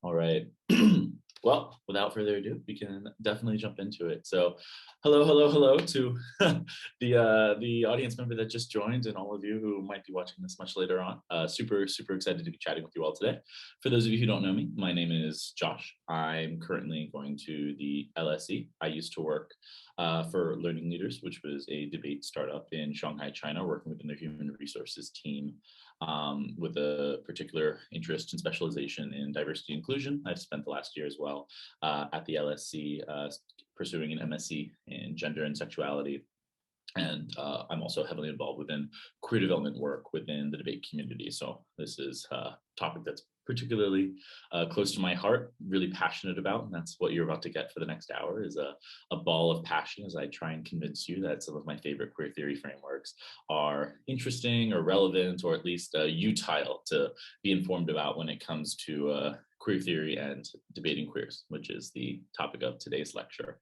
All right. Well, without further ado, we can definitely jump into it. So, hello to the audience member that just joined, and all of you who might be watching this much later on. Super excited to be chatting with you all today. For those of you who don't know me, my name is Josh. I'm currently going to the LSE. I used to work for Learning Leaders, which was a debate startup in Shanghai, China, working within their human resources team with a particular interest and specialization in diversity and inclusion. I've spent the last year as well at the LSC pursuing an MSc in gender and sexuality. And I'm also heavily involved within queer development work within the debate community. So this is a topic that's particularly close to my heart, really passionate about. And that's what you're about to get for the next hour is a ball of passion as I try and convince you that some of my favorite queer theory frameworks are interesting or relevant, or at least utile to be informed about when it comes to queer theory and debating queers, which is the topic of today's lecture.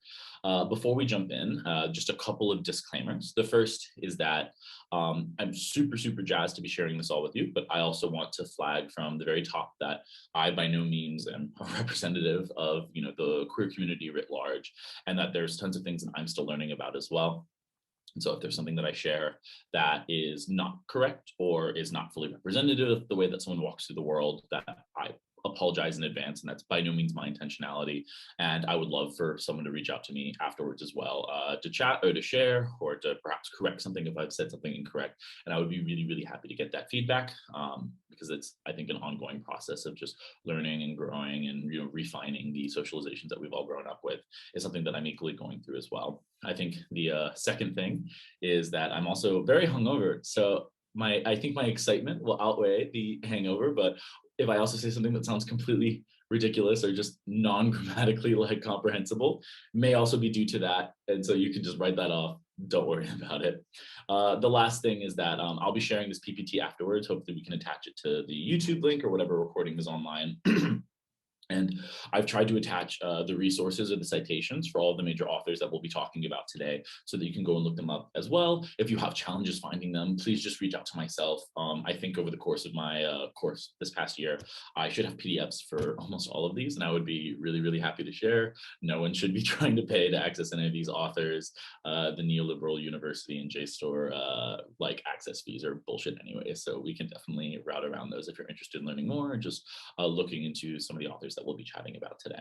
Before we jump in, just a couple of disclaimers. The first is that I'm super jazzed to be sharing this all with you, but I also want to flag from the very top that I by no means am a representative of the queer community writ large, and that there's tons of things that I'm still learning about as well. And so if there's something that I share that is not correct or is not fully representative of the way that someone walks through the world, that I apologize in advance, and that's by no means my intentionality. And I would love for someone to reach out to me afterwards as well, to chat or to share or to perhaps correct something if I've said something incorrect. And I would be really happy to get that feedback, because it's, I think, an ongoing process of just learning and growing and refining the socializations that we've all grown up with is something that I'm equally going through as well. I think the second thing is that I'm also very hungover. So I think my excitement will outweigh the hangover, but if I also say something that sounds completely ridiculous or just non-grammatically comprehensible, may also be due to that. And so you can just write that off. Don't worry about it. The last thing is that I'll be sharing this PPT afterwards. Hopefully we can attach it to the YouTube link or whatever recording is online. And I've tried to attach the resources or the citations for all of the major authors that we'll be talking about today so that you can go and look them up as well. If you have challenges finding them, please just reach out to myself. I think over the course of my course this past year, I should have PDFs for almost all of these, and I would be really happy to share. No one should be trying to pay to access any of these authors. The neoliberal university and JSTOR access fees are bullshit anyway, so we can definitely route around those if you're interested in learning more and just looking into some of the authors that we'll be chatting about today.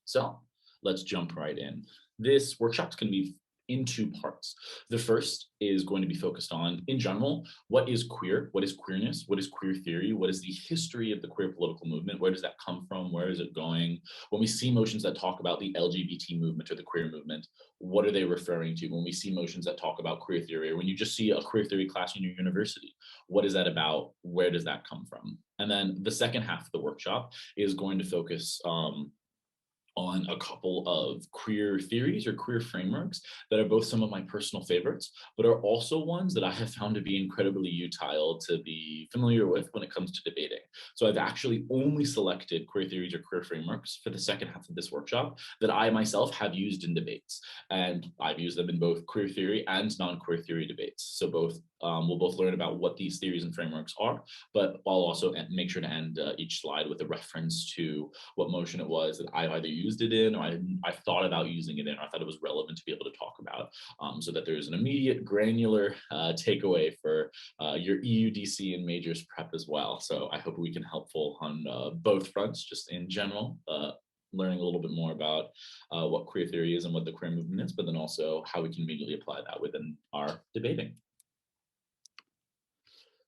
So let's jump right in. This workshop is going to be in two parts. The first is going to be focused on, in general, what is queer? What is queerness? What is queer theory? What is the history of the queer political movement? Where does that come from? Where is it going? When we see motions that talk about the LGBT movement or the queer movement, what are they referring to? When we see motions that talk about queer theory, or when you just see a queer theory class in your university, what is that about? Where does that come from? And then the second half of the workshop is going to focus on a couple of queer theories or queer frameworks that are both some of my personal favorites, but are also ones that I have found to be incredibly utile to be familiar with when it comes to debating. So I've actually only selected queer theories or queer frameworks for the second half of this workshop that I myself have used in debates. And I've used them in both queer theory and non-queer theory debates. So we'll both learn about what these theories and frameworks are, but I'll also make sure to end each slide with a reference to what motion it was that I've either used it in, or I thought about using it in, or I thought it was relevant to be able to talk about, so that there's an immediate granular takeaway for your EUDC and majors prep as well. So I hope we can helpful on both fronts, just in general, learning a little bit more about what queer theory is and what the queer movement is, but then also how we can immediately apply that within our debating.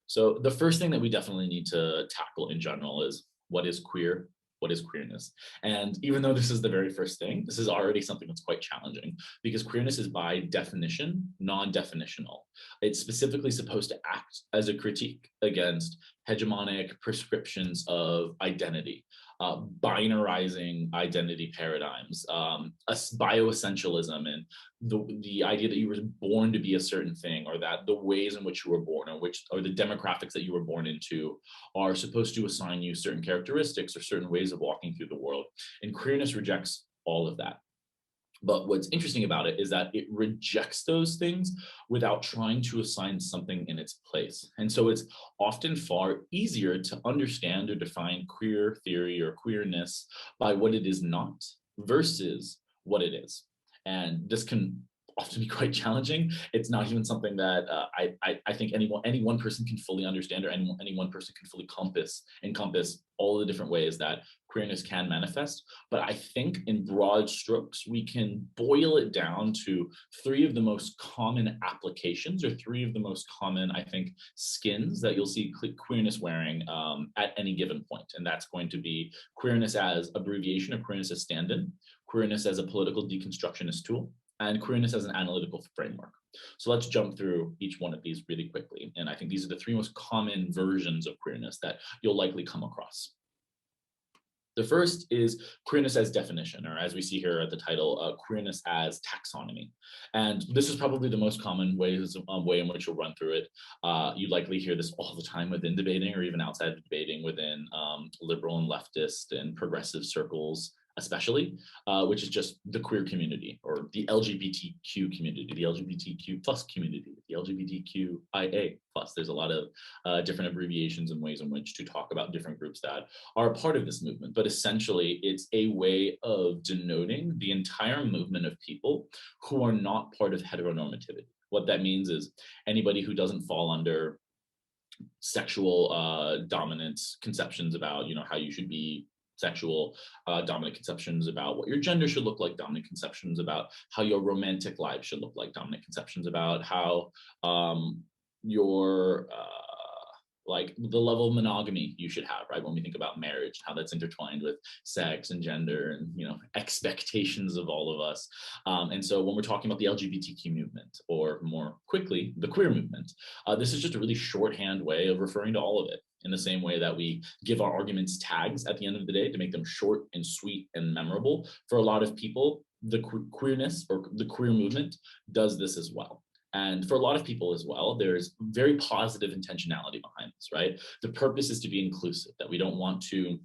So the first thing that we definitely need to tackle in general is, what is queer? What is queerness? And even though this is the very first thing, this is already something that's quite challenging, because queerness is by definition non-definitional. It's specifically supposed to act as a critique against hegemonic prescriptions of identity, binarizing identity paradigms, bioessentialism, and the idea that you were born to be a certain thing, or that the ways in which you were born, or the demographics that you were born into, are supposed to assign you certain characteristics or certain ways of walking through the world. And queerness rejects all of that. But what's interesting about it is that it rejects those things without trying to assign something in its place. And so it's often far easier to understand or define queer theory or queerness by what it is not versus what it is. And this can often be quite challenging. It's not even something that I think any one person can fully understand, or any one person can fully encompass all the different ways that queerness can manifest. But I think in broad strokes, we can boil it down to three of the most common applications, or three of the most common, I think, skins that you'll see queerness wearing at any given point. And that's going to be queerness as abbreviation, or queerness as stand-in, queerness as a political deconstructionist tool, and queerness as an analytical framework. So let's jump through each one of these really quickly. And I think these are the three most common versions of queerness that you'll likely come across. The first is queerness as definition, or as we see here at the title, queerness as taxonomy. And this is probably the most common way in which you'll run through it. You likely hear this all the time within debating, or even outside of debating within liberal and leftist and progressive circles, especially, which is just the queer community, or the LGBTQ community, the LGBTQ plus community, the LGBTQIA plus. There's a lot of different abbreviations and ways in which to talk about different groups that are a part of this movement. But essentially, it's a way of denoting the entire movement of people who are not part of heteronormativity. What that means is anybody who doesn't fall under sexual dominant conceptions about, how you should be sexual, dominant conceptions about what your gender should look like, dominant conceptions about how your romantic life should look like, dominant conceptions about how your like the level of monogamy you should have, right? When we think about marriage, how that's intertwined with sex and gender and expectations of all of us. And so when we're talking about the LGBTQ movement, or more quickly, the queer movement, this is just a really shorthand way of referring to all of it. In the same way that we give our arguments tags at the end of the day to make them short and sweet and memorable, for a lot of people, the queerness or the queer movement does this as well. And for a lot of people as well, there's very positive intentionality behind this, right? The purpose is to be inclusive, that we don't want to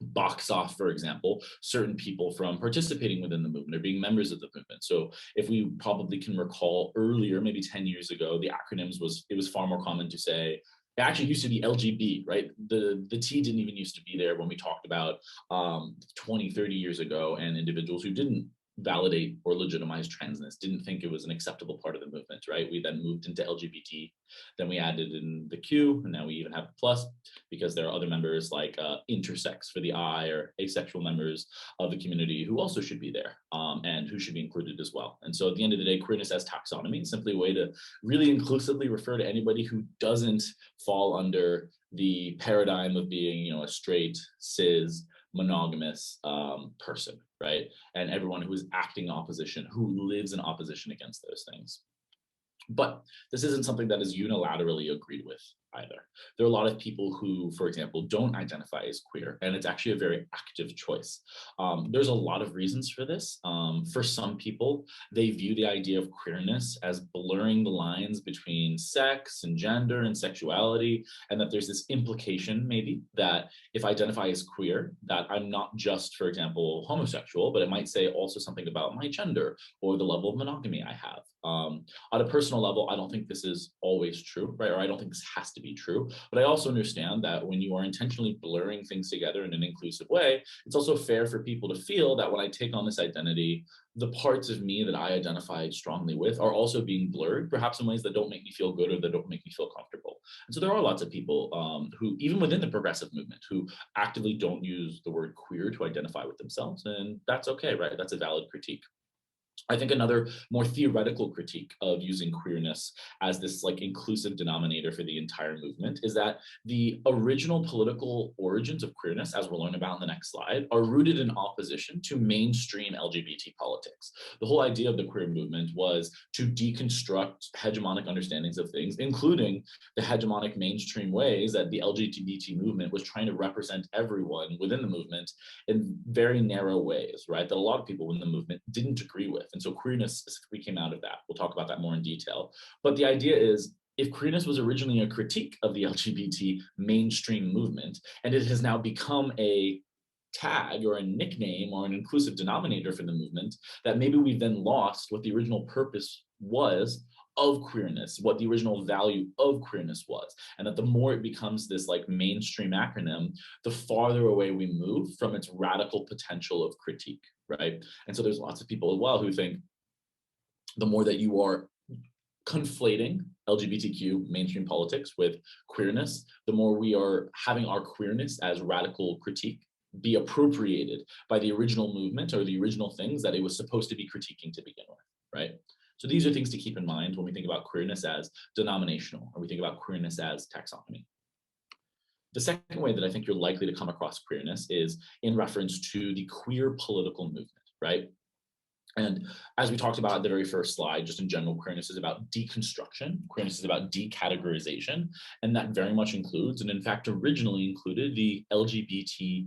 box off, for example, certain people from participating within the movement or being members of the movement. So if we probably can recall earlier, maybe 10 years ago, the acronyms it was far more common to say, it actually used to be LGB, right? The T didn't even used to be there when we talked about 20, 30 years ago, and individuals who didn't validate or legitimize transness didn't think it was an acceptable part of the movement, right? We then moved into LGBT, then we added in the Q, and now we even have the plus, because there are other members like intersex for the I, or asexual members of the community who also should be there, and who should be included as well. And so at the end of the day, queerness as taxonomy is simply a way to really inclusively refer to anybody who doesn't fall under the paradigm of being, a straight, cis, monogamous person, right? And everyone who is acting opposition, who lives in opposition against those things. But this isn't something that is unilaterally agreed with either. There are a lot of people who, for example, don't identify as queer, and it's actually a very active choice. There's a lot of reasons for this. For some people, they view the idea of queerness as blurring the lines between sex and gender and sexuality, and that there's this implication maybe that if I identify as queer, that I'm not just, for example, homosexual, but it might say also something about my gender or the level of monogamy I have. On a personal level, I don't think this is always true, right? Or I don't think this has to be true. But I also understand that when you are intentionally blurring things together in an inclusive way, it's also fair for people to feel that when I take on this identity, the parts of me that I identified strongly with are also being blurred, perhaps in ways that don't make me feel good or that don't make me feel comfortable. And so there are lots of people who, even within the progressive movement, who actively don't use the word queer to identify with themselves. And that's okay, right? That's a valid critique. I think another more theoretical critique of using queerness as this like inclusive denominator for the entire movement is that the original political origins of queerness, as we'll learn about in the next slide, are rooted in opposition to mainstream LGBT politics. The whole idea of the queer movement was to deconstruct hegemonic understandings of things, including the hegemonic mainstream ways that the LGBT movement was trying to represent everyone within the movement in very narrow ways, right? That a lot of people in the movement didn't agree with. And so queerness specifically came out of that. We'll talk about that more in detail. But the idea is, if queerness was originally a critique of the LGBT mainstream movement, and it has now become a tag or a nickname or an inclusive denominator for the movement, that maybe we've then lost what the original purpose was of queerness, what the original value of queerness was. And that the more it becomes this like mainstream acronym, the farther away we move from its radical potential of critique, right? And so there's lots of people as well who think the more that you are conflating LGBTQ mainstream politics with queerness, the more we are having our queerness as radical critique be appropriated by the original movement or the original things that it was supposed to be critiquing to begin with, right? So these are things to keep in mind when we think about queerness as denominational, or we think about queerness as taxonomy. The second way that I think you're likely to come across queerness is in reference to the queer political movement, right? And as we talked about at the very first slide, just in general, queerness is about deconstruction. Queerness is about decategorization. And that very much includes, and in fact, originally included the LGBT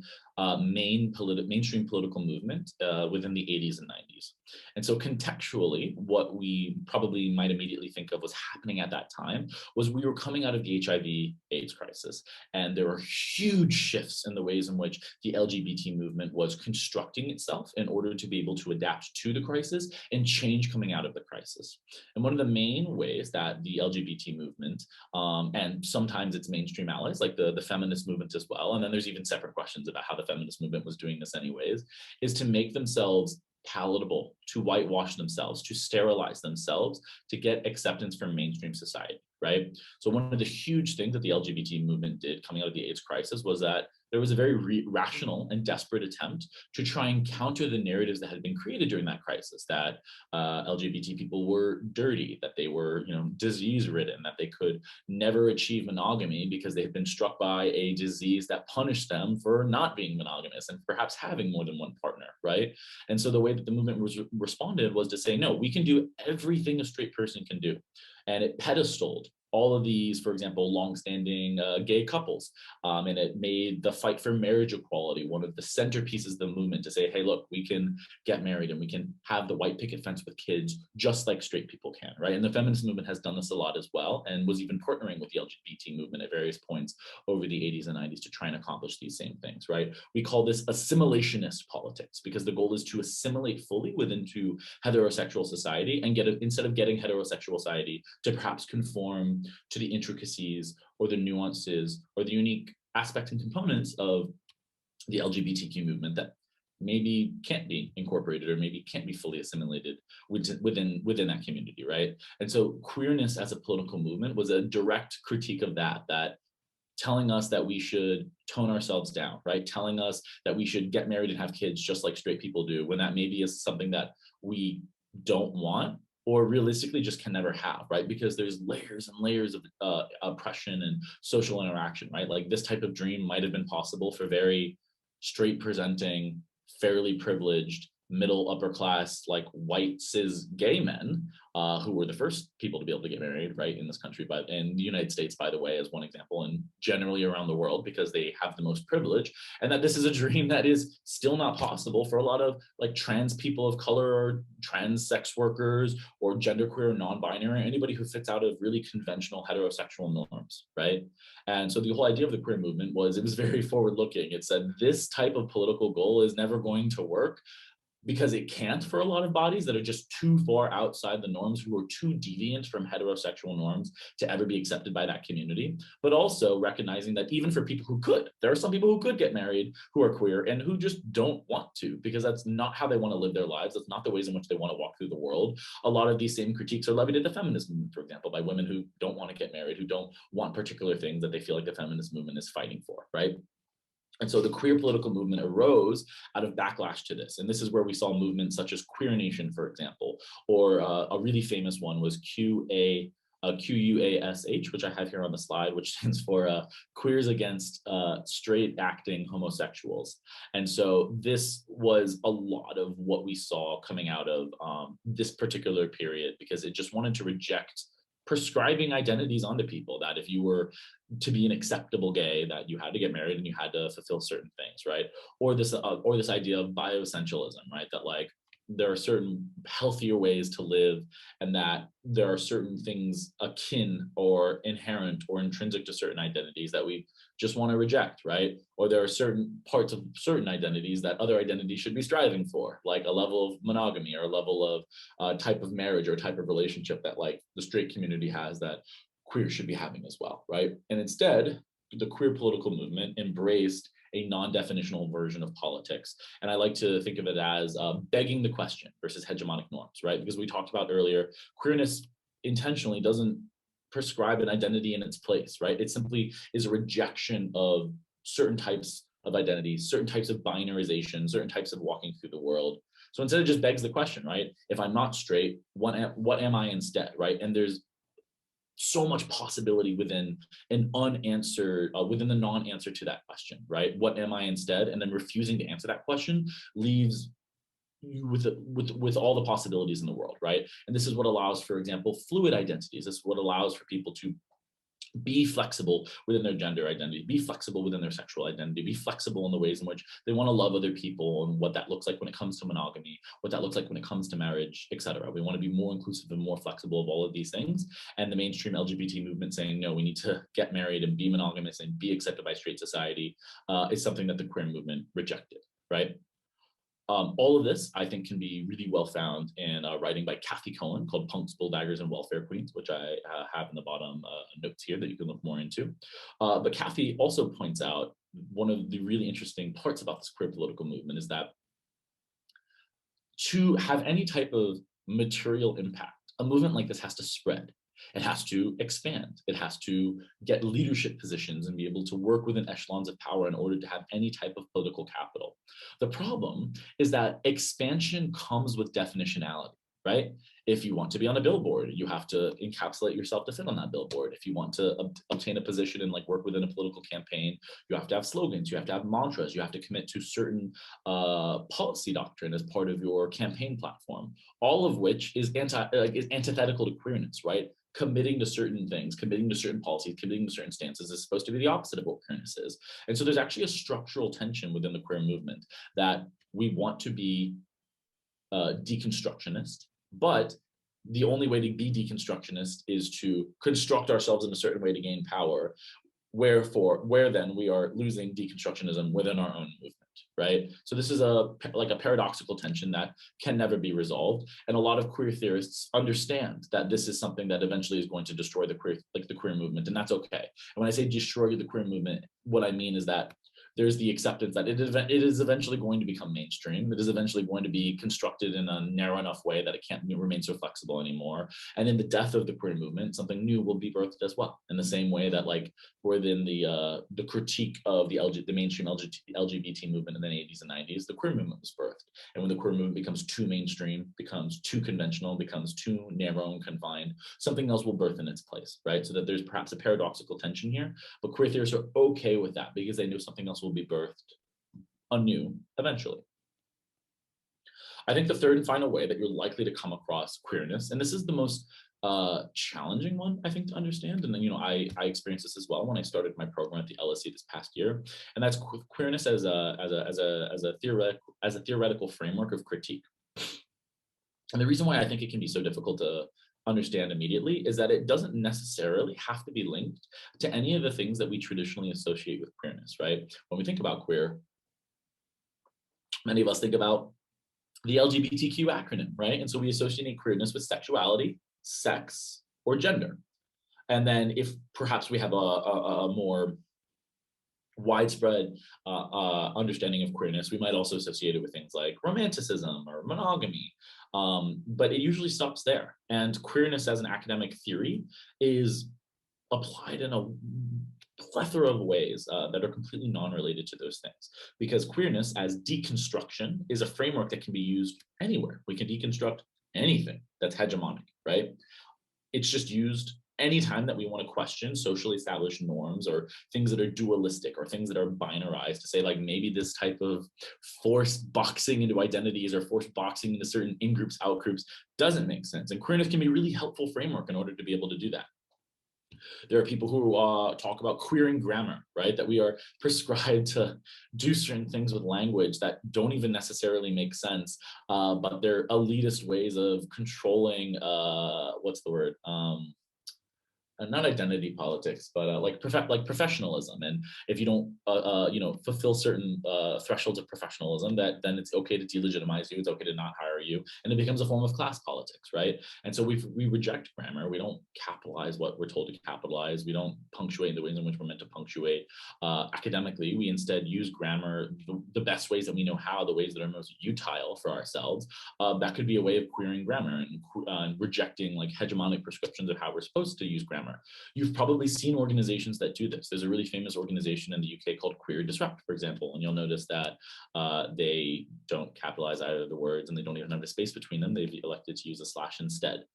mainstream political movement within the 80s and 90s. And so contextually, what we probably might immediately think of was happening at that time was we were coming out of the HIV/AIDS crisis. And there were huge shifts in the ways in which the LGBT movement was constructing itself in order to be able to adapt to the crisis and change coming out of the crisis. And one of the main ways that the LGBT movement and sometimes its mainstream allies, like the feminist movement as well, and then there's even separate questions about how the feminist movement was doing this anyways, is to make themselves palatable, to whitewash themselves, to sterilize themselves, to get acceptance from mainstream society, right? So one of the huge things that the LGBT movement did coming out of the AIDS crisis was that there was a very rational and desperate attempt to try and counter the narratives that had been created during that crisis, that LGBT people were dirty, that they were, disease-ridden, that they could never achieve monogamy because they had been struck by a disease that punished them for not being monogamous and perhaps having more than one partner, right? And so the way that the movement responded was to say, no, we can do everything a straight person can do. And it pedestaled all of these, for example, longstanding gay couples. And it made the fight for marriage equality one of the centerpieces of the movement to say, hey, look, we can get married and we can have the white picket fence with kids just like straight people can, right? And the feminist movement has done this a lot as well, and was even partnering with the LGBT movement at various points over the 80s and 90s to try and accomplish these same things, right? We call this assimilationist politics because the goal is to assimilate fully within heterosexual society and instead of getting heterosexual society to perhaps conform to the intricacies or the nuances or the unique aspects and components of the LGBTQ movement that maybe can't be incorporated or maybe can't be fully assimilated within that community, right? And so queerness as a political movement was a direct critique of that telling us that we should tone ourselves down, right? Telling us that we should get married and have kids just like straight people do, when that maybe is something that we don't want or realistically just can never have, right? Because there's layers and layers of oppression and social interaction, right? Like this type of dream might have been possible for very straight presenting, fairly privileged, middle upper class, like white cis gay men who were the first people to be able to get married, right, in this country, but in the United States, by the way, as one example, and generally around the world because they have the most privilege, and that this is a dream that is still not possible for a lot of like trans people of color or trans sex workers or genderqueer or non-binary, anybody who fits out of really conventional heterosexual norms, right? And so the whole idea of the queer movement was, it was very forward-looking. It said this type of political goal is never going to work because it can't for a lot of bodies that are just too far outside the norms, who are too deviant from heterosexual norms to ever be accepted by that community, but also recognizing that even for people who could, there are some people who could get married who are queer and who just don't want to, because that's not how they want to live their lives. That's not the ways in which they want to walk through the world. A lot of these same critiques are levied at the feminist movement, for example, by women who don't want to get married, who don't want particular things that they feel like the feminist movement is fighting for, right? And so the queer political movement arose out of backlash to this. And this is where we saw movements such as Queer Nation, for example, or a really famous one was QUASH, which I have here on the slide, which stands for Queers Against Straight Acting Homosexuals. And so this was a lot of what we saw coming out of this particular period, because it just wanted to reject prescribing identities onto people, that if you were to be an acceptable gay, that you had to get married and you had to fulfill certain things, right? Or this idea of bioessentialism, right? That like there are certain healthier ways to live, and that there are certain things akin or inherent or intrinsic to certain identities that we just want to reject, right? Or there are certain parts of certain identities that other identities should be striving for, like a level of monogamy or a level of type of marriage or type of relationship that like the straight community has that queer should be having as well, right? And instead, the queer political movement embraced a non-definitional version of politics. And I like to think of it as begging the question versus hegemonic norms, right? Because we talked about earlier, queerness intentionally doesn't prescribe an identity in its place, right? It simply is a rejection of certain types of identities, certain types of binarization, certain types of walking through the world. So instead it just begs the question, right? If I'm not straight, what am I instead, right? And there's so much possibility within an unanswered, within the non-answer to that question, right? What am I instead? And then refusing to answer that question leaves you with all the possibilities in the world, right? And this is what allows, for example, fluid identities. This is what allows for people to be flexible within their gender identity, be flexible within their sexual identity, be flexible in the ways in which they want to love other people and what that looks like when it comes to monogamy, what that looks like when it comes to marriage, etc. We want to be more inclusive and more flexible of all of these things. And the mainstream LGBT movement saying, no, we need to get married and be monogamous and be accepted by straight society is something that the queer movement rejected, right? All of this, I think, can be really well found in writing by Kathy Cohen called Punks, Bull Daggers, and Welfare Queens, which I have in the bottom notes here that you can look more into. But Kathy also points out one of the really interesting parts about this queer political movement is that to have any type of material impact, a movement like this has to spread. It has to expand. It has to get leadership positions and be able to work within echelons of power in order to have any type of political capital. The problem is that expansion comes with definitionality, right? If you want to be on a billboard, you have to encapsulate yourself to fit on that billboard. If you want to obtain a position and like work within a political campaign, you have to have slogans, you have to have mantras, you have to commit to certain policy doctrine as part of your campaign platform, all of which is antithetical to queerness, right? Committing to certain things, committing to certain policies, committing to certain stances is supposed to be the opposite of what queerness is. And so there's actually a structural tension within the queer movement that we want to be deconstructionist, but the only way to be deconstructionist is to construct ourselves in a certain way to gain power, where then we are losing deconstructionism within our own movement, right? So this is a paradoxical tension that can never be resolved. And a lot of queer theorists understand that this is something that eventually is going to destroy the queer movement, and that's okay. And when I say destroy the queer movement, what I mean is that there's the acceptance that it is eventually going to become mainstream. It is eventually going to be constructed in a narrow enough way that it can't remain so flexible anymore. And in the death of the queer movement, something new will be birthed as well. In the same way that like within the critique of the mainstream LGBT movement in the 80s and 90s, the queer movement was birthed. And when the queer movement becomes too mainstream, becomes too conventional, becomes too narrow and confined, something else will birth in its place, right? So that there's perhaps a paradoxical tension here, but queer theorists are okay with that because they know something else will be birthed anew eventually. I think the third and final way that you're likely to come across queerness, and this is the most challenging one, I think, to understand. And then, I experienced this as well when I started my program at the LSE this past year, and that's queerness as a theoretical framework of critique. And the reason why I think it can be so difficult to understand immediately is that it doesn't necessarily have to be linked to any of the things that we traditionally associate with queerness, right? When we think about queer, many of us think about the LGBTQ acronym, right? And so we associate queerness with sexuality, sex, or gender. And then if perhaps we have a more widespread understanding of queerness, we might also associate it with things like romanticism or monogamy, but it usually stops there. And queerness as an academic theory is applied in a plethora of ways that are completely non-related to those things, because queerness as deconstruction is a framework that can be used anywhere. We can deconstruct anything that's hegemonic, right? It's just used anytime that we want to question socially established norms or things that are dualistic or things that are binarized, to say like maybe this type of forced boxing into identities or forced boxing into certain in-groups, out-groups doesn't make sense. And queerness can be a really helpful framework in order to be able to do that. There are people who talk about queering grammar, right? That we are prescribed to do certain things with language that don't even necessarily make sense, but they're elitist ways of controlling, what's the word? Not identity politics, but like professionalism. And if you don't, fulfill certain thresholds of professionalism, then it's okay to delegitimize you. It's okay to not hire you, and it becomes a form of class politics, right? And so we reject grammar. We don't capitalize what we're told to capitalize. We don't punctuate in the ways in which we're meant to punctuate. Academically, we instead use grammar the best ways that we know how, the ways that are most utile for ourselves. That could be a way of queering grammar and rejecting like hegemonic prescriptions of how we're supposed to use grammar. You've probably seen organizations that do this. There's a really famous organization in the UK called Queer Disrupt, for example, and you'll notice that they don't capitalize either of the words, and they don't even have a space between them. They've elected to use a slash instead.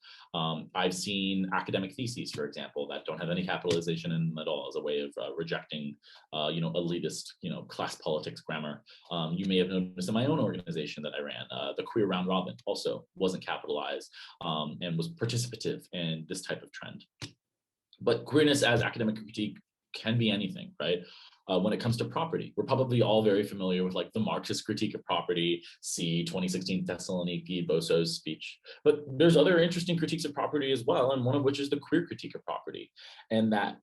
I've seen academic theses, for example, that don't have any capitalization in them at all as a way of rejecting, elitist, class politics grammar. You may have noticed in my own organization that I ran, the Queer Round Robin also wasn't capitalized and was participative in this type of trend. But queerness as academic critique can be anything, right? When it comes to property, we're probably all very familiar with like the Marxist critique of property, see 2016 Thessaloniki Boso's speech. But there's other interesting critiques of property as well, and one of which is the queer critique of property. And that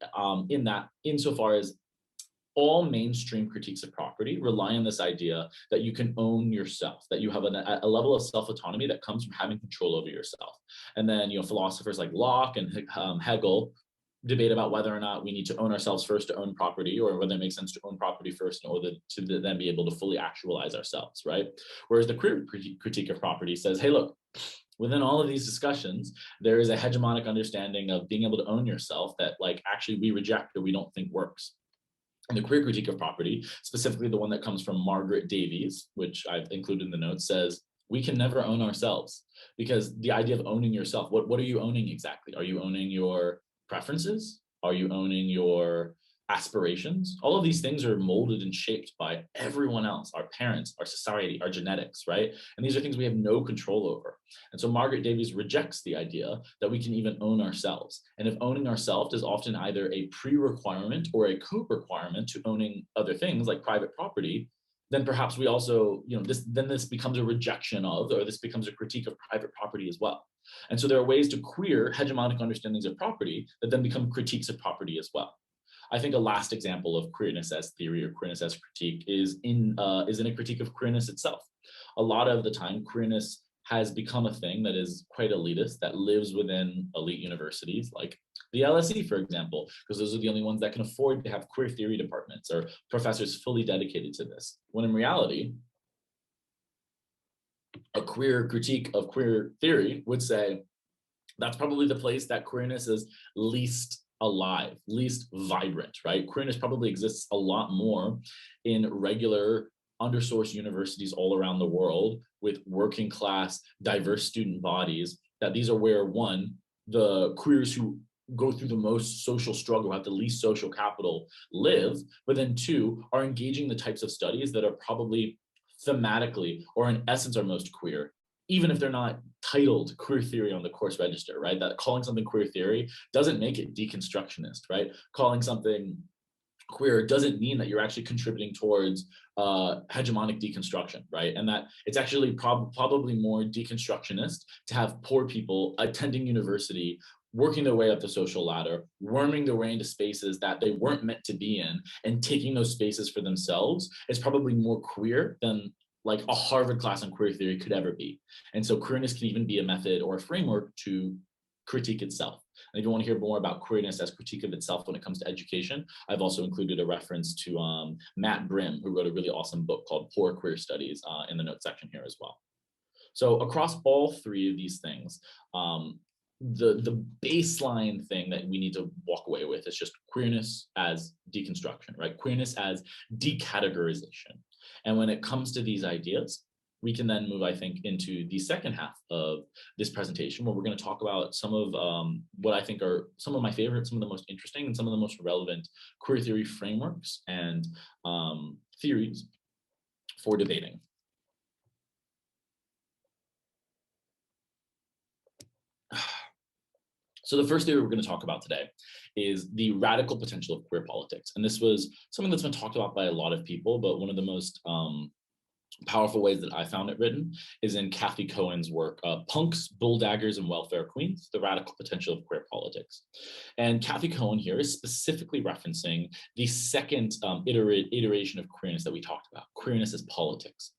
insofar as all mainstream critiques of property rely on this idea that you can own yourself, that you have a level of self-autonomy that comes from having control over yourself. And then, philosophers like Locke and Hegel debate about whether or not we need to own ourselves first to own property, or whether it makes sense to own property first in order to then be able to fully actualize ourselves, right? Whereas the queer critique of property says, hey, look, within all of these discussions, there is a hegemonic understanding of being able to own yourself that like actually we reject or we don't think works. And the queer critique of property, specifically the one that comes from Margaret Davies, which I've included in the notes, says, we can never own ourselves, because the idea of owning yourself, what are you owning exactly? Are you owning your preferences? Are you owning your aspirations? All of these things are molded and shaped by everyone else, our parents, our society, our genetics, right? And these are things we have no control over. And so Margaret Davies rejects the idea that we can even own ourselves. And if owning ourselves is often either a pre-requirement or a co-requirement to owning other things like private property, then perhaps we also, this becomes a rejection of, or this becomes a critique of private property as well. And so there are ways to queer hegemonic understandings of property that then become critiques of property as well. I think a last example of queerness as theory or queerness as critique is in a critique of queerness itself. A lot of the time, queerness has become a thing that is quite elitist, that lives within elite universities like the LSE, for example, because those are the only ones that can afford to have queer theory departments or professors fully dedicated to this. When in reality, a queer critique of queer theory would say that's probably the place that queerness is least alive, least vibrant, right? Queerness probably exists a lot more in regular undersourced universities all around the world with working class, diverse student bodies, that these are where, one, the queers who go through the most social struggle, have the least social capital, live, but then two, are engaging the types of studies that are probably thematically or in essence are most queer, even if they're not titled queer theory on the course register, right? That calling something queer theory doesn't make it deconstructionist, right? Calling something queer doesn't mean that you're actually contributing towards hegemonic deconstruction, right? And that it's actually probably more deconstructionist to have poor people attending university, working their way up the social ladder, worming their way into spaces that they weren't meant to be in, and taking those spaces for themselves. It's probably more queer than like a Harvard class on queer theory could ever be. And so queerness can even be a method or a framework to critique itself. And if you want to hear more about queerness as critique of itself when it comes to education, I've also included a reference to Matt Brim, who wrote a really awesome book called Poor Queer Studies in the notes section here as well. So across all three of these things, the baseline thing that we need to walk away with is just queerness as deconstruction, right? Queerness as decategorization. And when it comes to these ideas, we can then move, I think, into the second half of this presentation, where we're going to talk about some of what I think are some of my favorites, some of the most interesting, and some of the most relevant queer theory frameworks and theories for debating. So the first theory we're going to talk about today is the radical potential of queer politics. And this was something that's been talked about by a lot of people, but one of the most powerful ways that I found it written is in Kathy Cohen's work, Punks, Bulldaggers, and Welfare Queens, The Radical Potential of Queer Politics. And Kathy Cohen here is specifically referencing the second iteration of queerness that we talked about, queerness as politics.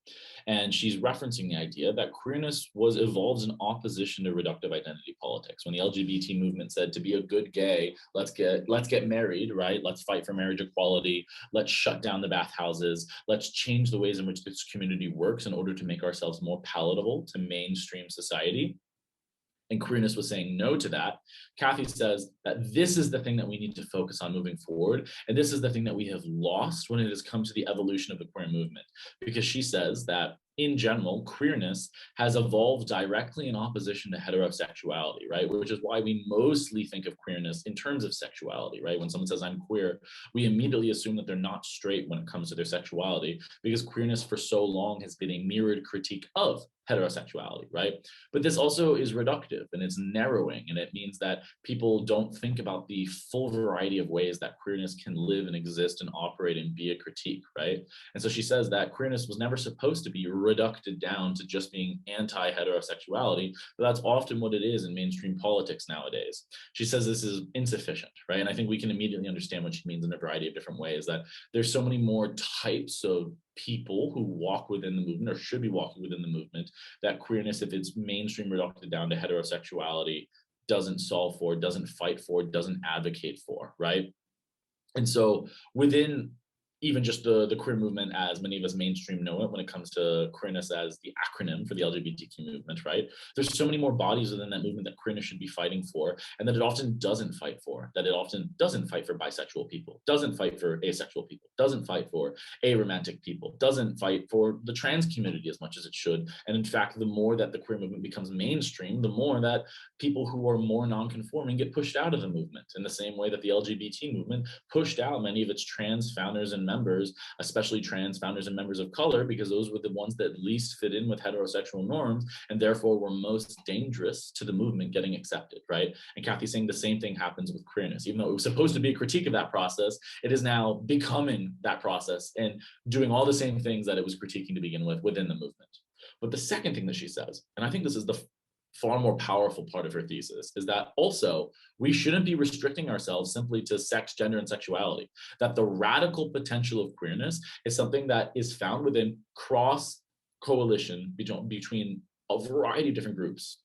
And she's referencing the idea that queerness was evolved in opposition to reductive identity politics. When the LGBT movement said, to be a good gay, let's get married, right? Let's fight for marriage equality. Let's shut down the bathhouses. Let's change the ways in which this community works in order to make ourselves more palatable to mainstream society. And queerness was saying no to that. Kathy says that this is the thing that we need to focus on moving forward. And this is the thing that we have lost when it has come to the evolution of the queer movement. Because she says that in general, queerness has evolved directly in opposition to heterosexuality, right? Which is why we mostly think of queerness in terms of sexuality, right? When someone says I'm queer, we immediately assume that they're not straight when it comes to their sexuality, because queerness for so long has been a mirrored critique of heterosexuality, right? But this also is reductive and it's narrowing, and it means that people don't think about the full variety of ways that queerness can live and exist and operate and be a critique, right? And so she says that queerness was never supposed to be reduced down to just being anti-heterosexuality, but that's often what it is in mainstream politics nowadays. She says this is insufficient, right? And I think we can immediately understand what she means in a variety of different ways, that there's so many more types of people who walk within the movement or should be walking within the movement, that queerness, if it's mainstream reduced down to heterosexuality, doesn't solve for, doesn't fight for, doesn't advocate for, right? And so within even just the queer movement, as many of us mainstream know it, when it comes to queerness as the acronym for the LGBTQ movement, right? There's so many more bodies within that movement that queerness should be fighting for, and that it often doesn't fight for, that it often doesn't fight for bisexual people, doesn't fight for asexual people, doesn't fight for aromantic people, doesn't fight for the trans community as much as it should. And in fact, the more that the queer movement becomes mainstream, the more that people who are more non-conforming get pushed out of the movement, in the same way that the LGBT movement pushed out many of its trans founders and members, especially trans founders and members of color, because those were the ones that least fit in with heterosexual norms and therefore were most dangerous to the movement getting accepted, right? And Kathy's saying the same thing happens with queerness. Even though it was supposed to be a critique of that process, it is now becoming that process and doing all the same things that it was critiquing to begin with within the movement. But the second thing that she says, and I think this is the far more powerful part of her thesis, is that also we shouldn't be restricting ourselves simply to sex, gender, and sexuality. That the radical potential of queerness is something that is found within cross coalition between a variety of different groups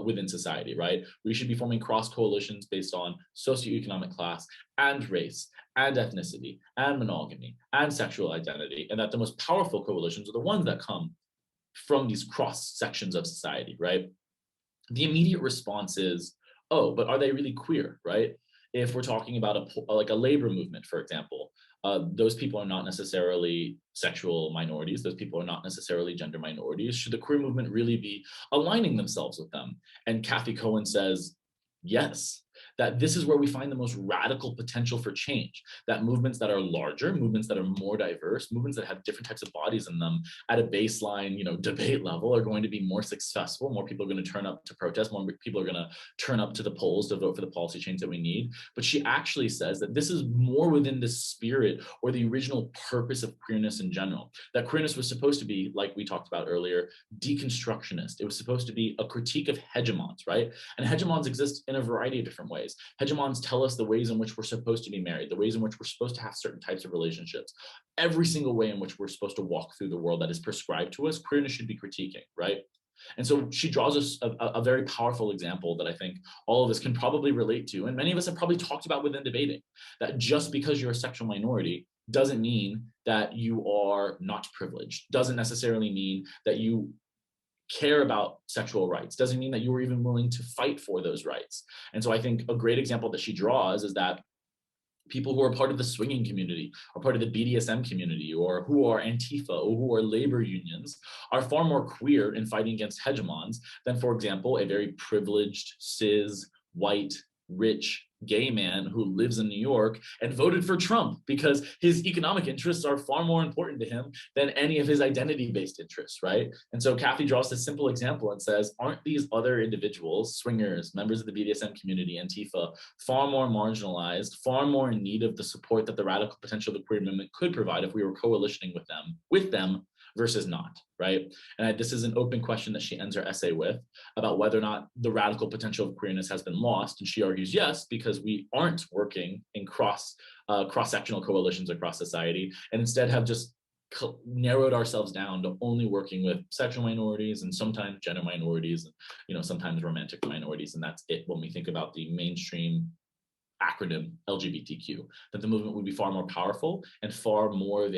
within society, right? We should be forming cross coalitions based on socioeconomic class and race and ethnicity and monogamy and sexual identity, and that the most powerful coalitions are the ones that come from these cross sections of society, right? The immediate response is, oh, but are they really queer, right? If we're talking about like a labor movement, for example, those people are not necessarily sexual minorities. Those people are not necessarily gender minorities. Should the queer movement really be aligning themselves with them? And Kathy Cohen says, yes, that this is where we find the most radical potential for change, that movements that are larger, movements that are more diverse, movements that have different types of bodies in them at a baseline, debate level are going to be more successful. More people are going to turn up to protest. More people are going to turn up to the polls to vote for the policy change that we need. But she actually says that this is more within the spirit or the original purpose of queerness in general, that queerness was supposed to be, like we talked about earlier, deconstructionist. It was supposed to be a critique of hegemons, right? And hegemons exist in a variety of different ways. Hegemons tell us the ways in which we're supposed to be married, the ways in which we're supposed to have certain types of relationships. Every single way in which we're supposed to walk through the world that is prescribed to us, queerness should be critiquing, right? And so she draws us a very powerful example that I think all of us can probably relate to, and many of us have probably talked about within debating, that just because you're a sexual minority doesn't mean that you are not privileged, doesn't necessarily mean that you care about sexual rights, doesn't mean that you were even willing to fight for those rights. And so I think a great example that she draws is that people who are part of the swinging community or part of the BDSM community or who are Antifa or who are labor unions are far more queer in fighting against hegemons than, for example, a very privileged, cis, white, rich gay man who lives in New York and voted for Trump because his economic interests are far more important to him than any of his identity-based interests, right? And so Kathy draws this simple example and says, aren't these other individuals, swingers, members of the BDSM community, Antifa, far more marginalized, far more in need of the support that the radical potential of the queer movement could provide if we were coalitioning with them versus not, right? And this is an open question that she ends her essay with about whether or not the radical potential of queerness has been lost. And she argues yes, because we aren't working in cross-sectional coalitions across society, and instead have just narrowed ourselves down to only working with sexual minorities and sometimes gender minorities, and sometimes romantic minorities, and that's it when we think about the mainstream acronym LGBTQ. That the movement would be far more powerful and far more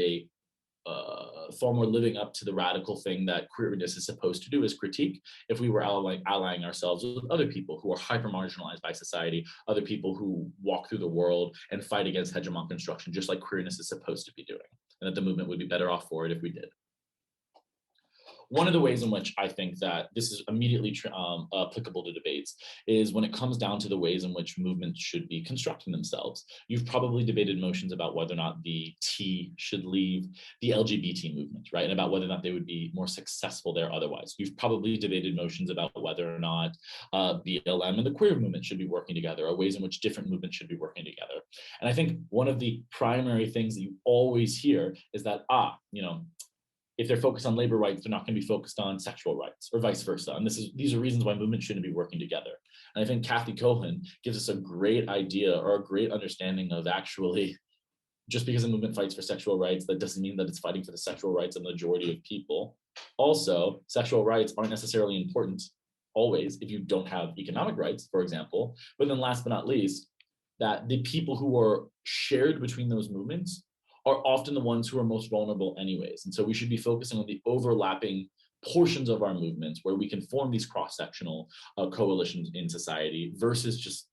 living up to the radical thing that queerness is supposed to do, is critique, if we were allying ourselves with other people who are hyper marginalized by society, other people who walk through the world and fight against hegemonic construction, just like queerness is supposed to be doing, and that the movement would be better off for it if we did. One of the ways in which I think that this is immediately applicable to debates is when it comes down to the ways in which movements should be constructing themselves. You've probably debated motions about whether or not the T should leave the LGBT movement, right? And about whether or not they would be more successful there otherwise. You've probably debated motions about whether or not BLM and the queer movement should be working together, or ways in which different movements should be working together. And I think one of the primary things that you always hear is that, if they're focused on labor rights, they're not going to be focused on sexual rights, or vice versa. And these are reasons why movements shouldn't be working together. And I think Kathy Cohen gives us a great idea, or a great understanding of, actually, just because a movement fights for sexual rights, that doesn't mean that it's fighting for the sexual rights of the majority of people. Also, sexual rights aren't necessarily important always if you don't have economic rights, for example. But then last but not least, that the people who are shared between those movements are often the ones who are most vulnerable anyways. And so we should be focusing on the overlapping portions of our movements where we can form these cross-sectional coalitions in society, versus just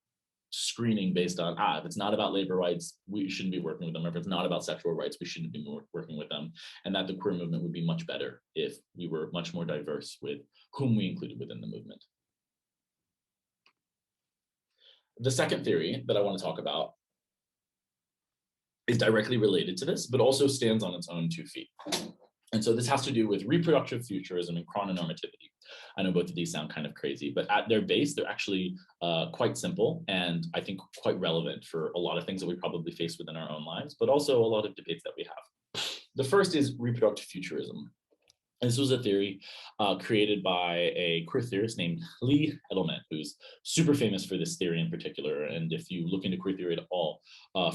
screening based on, if it's not about labor rights, we shouldn't be working with them. If it's not about sexual rights, we shouldn't be working with them. And that the queer movement would be much better if we were much more diverse with whom we included within the movement. The second theory that I want to talk about is directly related to this, but also stands on its own 2 feet. And so this has to do with reproductive futurism and chrononormativity. I know both of these sound kind of crazy, but at their base, they're actually quite simple, and I think quite relevant for a lot of things that we probably face within our own lives, but also a lot of debates that we have. The first is reproductive futurism. This was a theory created by a queer theorist named Lee Edelman, who's super famous for this theory in particular. And if you look into queer theory at all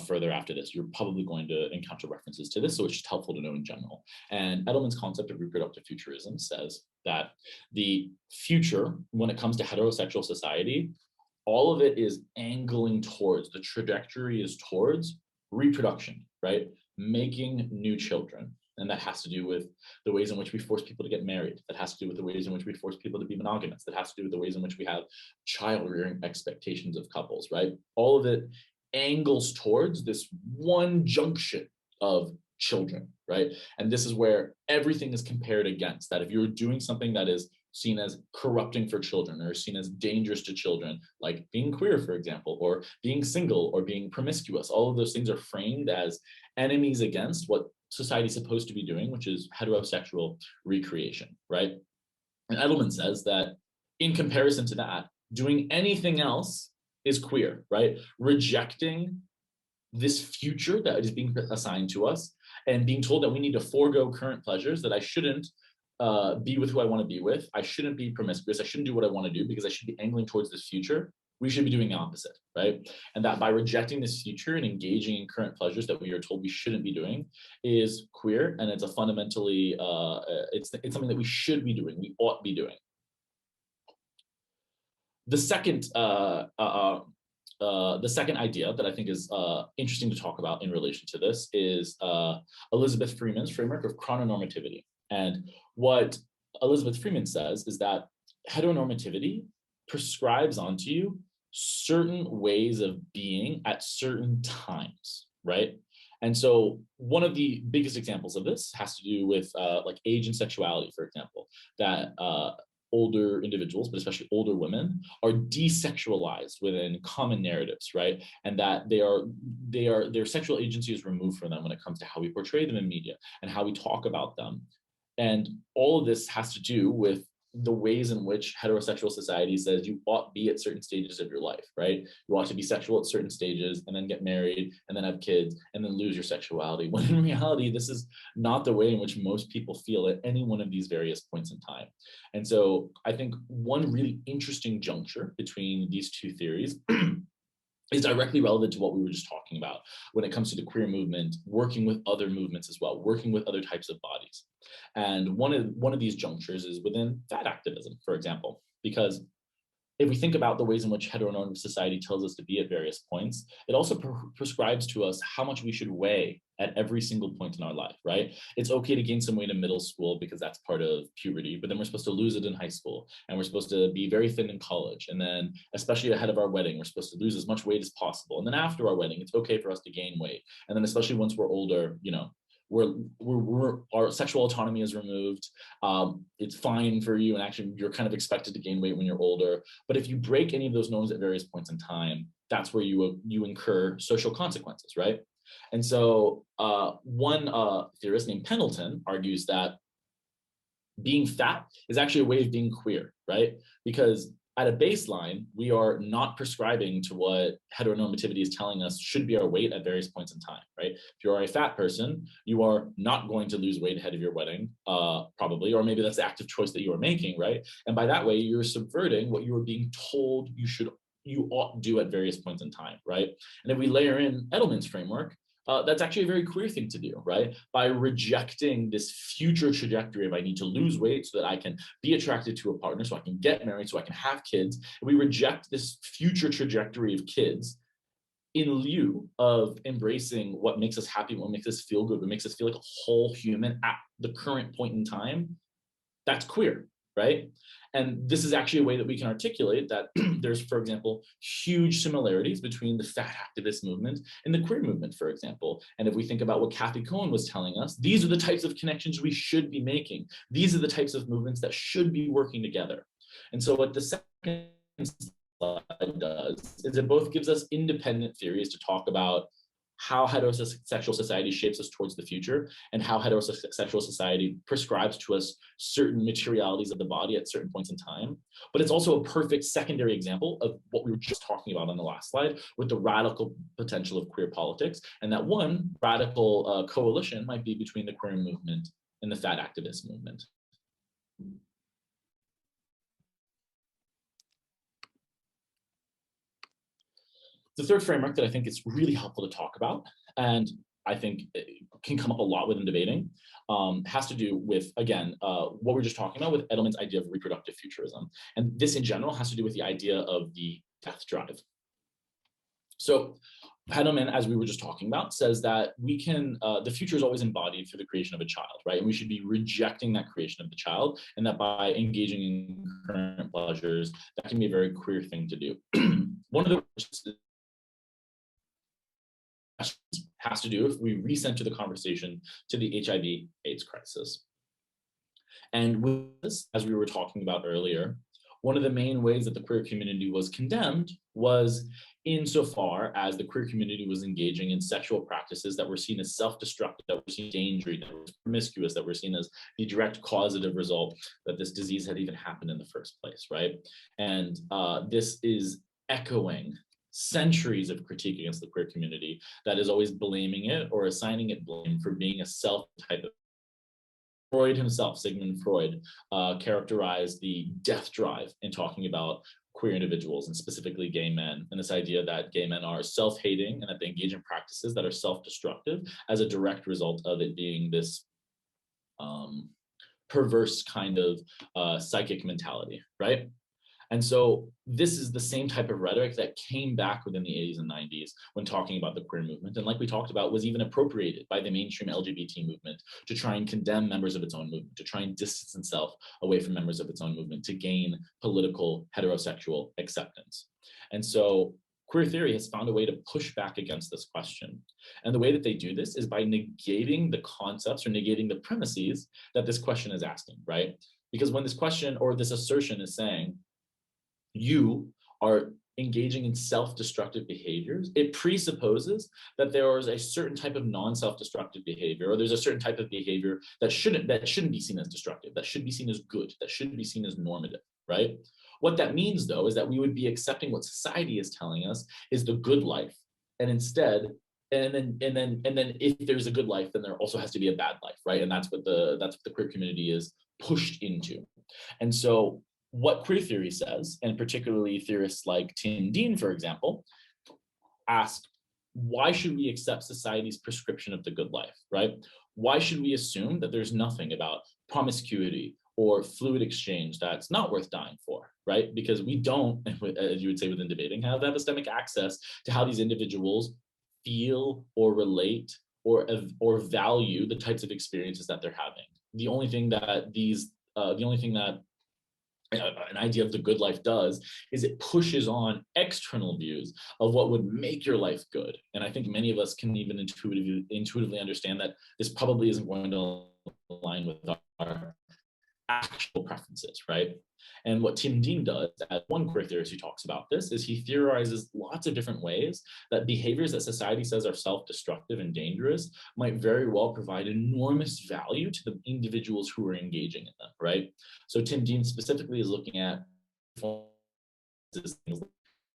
further after this, you're probably going to encounter references to this, so it's just helpful to know in general. And Edelman's concept of reproductive futurism says that the future, when it comes to heterosexual society, all of it is angling towards, the trajectory is towards reproduction, right? Making new children. And that has to do with the ways in which we force people to get married. That has to do with the ways in which we force people to be monogamous. That has to do with the ways in which we have child rearing expectations of couples, right? All of it angles towards this one junction of children, right? And this is where everything is compared against that. If you're doing something that is seen as corrupting for children, or seen as dangerous to children, like being queer, for example, or being single, or being promiscuous, all of those things are framed as enemies against what society is supposed to be doing, which is heterosexual recreation, right? And Edelman says that in comparison to that, doing anything else is queer, right? Rejecting this future that is being assigned to us, and being told that we need to forego current pleasures, that I shouldn't be with who I want to be with, I shouldn't be promiscuous, I shouldn't do what I want to do because I should be angling towards this future. We should be doing the opposite, right? And that by rejecting this future and engaging in current pleasures that we are told we shouldn't be doing is queer, and it's a fundamentally, it's something that we should be doing, we ought to be doing. The second idea that I think is interesting to talk about in relation to this is Elizabeth Freeman's framework of chrononormativity. And what Elizabeth Freeman says is that heteronormativity prescribes onto you certain ways of being at certain times, right? And so one of the biggest examples of this has to do with like age and sexuality, for example, that older individuals, but especially older women, are desexualized within common narratives, right? And that their sexual agency is removed from them when it comes to how we portray them in media and how we talk about them. And all of this has to do with the ways in which heterosexual society says you ought to be at certain stages of your life, right? You ought to be sexual at certain stages and then get married and then have kids and then lose your sexuality. When in reality, this is not the way in which most people feel at any one of these various points in time. And so I think one really interesting juncture between these two theories is directly relevant to what we were just talking about when it comes to the queer movement, working with other movements as well, working with other types of bodies. And one of these junctures is within fat activism, for example, because if we think about the ways in which heteronormative society tells us to be at various points, it also prescribes to us how much we should weigh at every single point in our life, right? It's okay to gain some weight in middle school because that's part of puberty, but then we're supposed to lose it in high school, and we're supposed to be very thin in college. And then especially ahead of our wedding, we're supposed to lose as much weight as possible. And then after our wedding, it's okay for us to gain weight. And then especially once we're older, you know, our sexual autonomy is removed. It's fine for you, and actually you're kind of expected to gain weight when you're older. But if you break any of those norms at various points in time, that's where you incur social consequences, right? And so one theorist named Pendleton argues that being fat is actually a way of being queer, right? Because at a baseline, we are not prescribing to what heteronormativity is telling us should be our weight at various points in time, right? If you are a fat person, you are not going to lose weight ahead of your wedding, probably, or maybe that's the active choice that you are making, right? And by that way, you're subverting what you are being told you ought do at various points in time, right? And if we layer in Edelman's framework, that's actually a very queer thing to do, right? By rejecting this future trajectory of I need to lose weight so that I can be attracted to a partner, so I can get married, so I can have kids. We reject this future trajectory of kids in lieu of embracing what makes us happy, what makes us feel good, what makes us feel like a whole human at the current point in time. That's queer, right? And this is actually a way that we can articulate that there's, for example, huge similarities between the fat activist movement and the queer movement, for example. And if we think about what Kathy Cohen was telling us, these are the types of connections we should be making. These are the types of movements that should be working together. And so what the second slide does is it both gives us independent theories to talk about how heterosexual society shapes us towards the future and how heterosexual society prescribes to us certain materialities of the body at certain points in time. But it's also a perfect secondary example of what we were just talking about on the last slide with the radical potential of queer politics. And that one radical coalition might be between the queer movement and the fat activist movement. The third framework that I think is really helpful to talk about, and I think it can come up a lot within debating, has to do with, again, what we we're just talking about with Edelman's idea of reproductive futurism. And this in general has to do with the idea of the death drive. So Edelman, as we were just talking about, says that we can, the future is always embodied through the creation of a child, right? And we should be rejecting that creation of the child, and that by engaging in current pleasures, that can be a very queer thing to do. One of the has to do if we recenter the conversation to the HIV/AIDS crisis. And with this, as we were talking about earlier, one of the main ways that the queer community was condemned was insofar as the queer community was engaging in sexual practices that were seen as self-destructive, that were seen as dangerous, that were promiscuous, that were seen as the direct causative result that this disease had even happened in the first place, right? And this is echoing centuries of critique against the queer community that is always blaming it or assigning it blame for being a self type of. Freud himself, Sigmund Freud, characterized the death drive in talking about queer individuals and specifically gay men, and this idea that gay men are self-hating and that they engage in practices that are self-destructive as a direct result of it being this perverse kind of psychic mentality, right? And so this is the same type of rhetoric that came back within the 80s and 90s when talking about the queer movement. And like we talked about, was even appropriated by the mainstream LGBT movement to try and condemn members of its own movement, to try and distance itself away from members of its own movement, to gain political heterosexual acceptance. And so queer theory has found a way to push back against this question. And the way that they do this is by negating the concepts or negating the premises that this question is asking, right? Because when this question or this assertion is saying you are engaging in self-destructive behaviors, it presupposes that there is a certain type of non-self-destructive behavior, or there's a certain type of behavior that shouldn't be seen as destructive, that should be seen as good, that should be seen as normative, right? What that means, though, is that we would be accepting what society is telling us is the good life, and instead, and then if there's a good life, then there also has to be a bad life, right? And that's what the queer community is pushed into. And so what queer theory says, and particularly theorists like Tim Dean, for example, ask, why should we accept society's prescription of the good life, right? Why should we assume that there's nothing about promiscuity or fluid exchange that's not worth dying for, right? Because we don't, as you would say within debating, have epistemic access to how these individuals feel or relate or value the types of experiences that they're having. The only thing that an idea of the good life does is it pushes on external views of what would make your life good. And I think many of us can even intuitively understand that this probably isn't going to align with our actual preferences, right? And what Tim Dean does, as one queer theorist who talks about this, is he theorizes lots of different ways that behaviors that society says are self-destructive and dangerous might very well provide enormous value to the individuals who are engaging in them, right? So Tim Dean specifically is looking at things like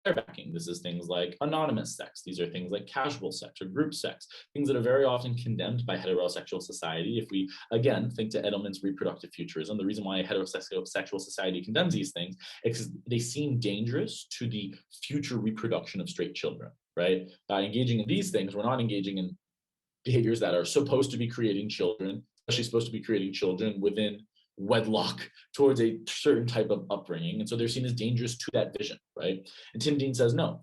barebacking. This is things like anonymous sex. These are things like casual sex or group sex, things that are very often condemned by heterosexual society. If we, again, think to Edelman's reproductive futurism, the reason why a heterosexual society condemns these things is because they seem dangerous to the future reproduction of straight children, right? By engaging in these things, we're not engaging in behaviors that are supposed to be creating children, especially supposed to be creating children within wedlock towards a certain type of upbringing. And so they're seen as dangerous to that vision, right? And Tim Dean says, no,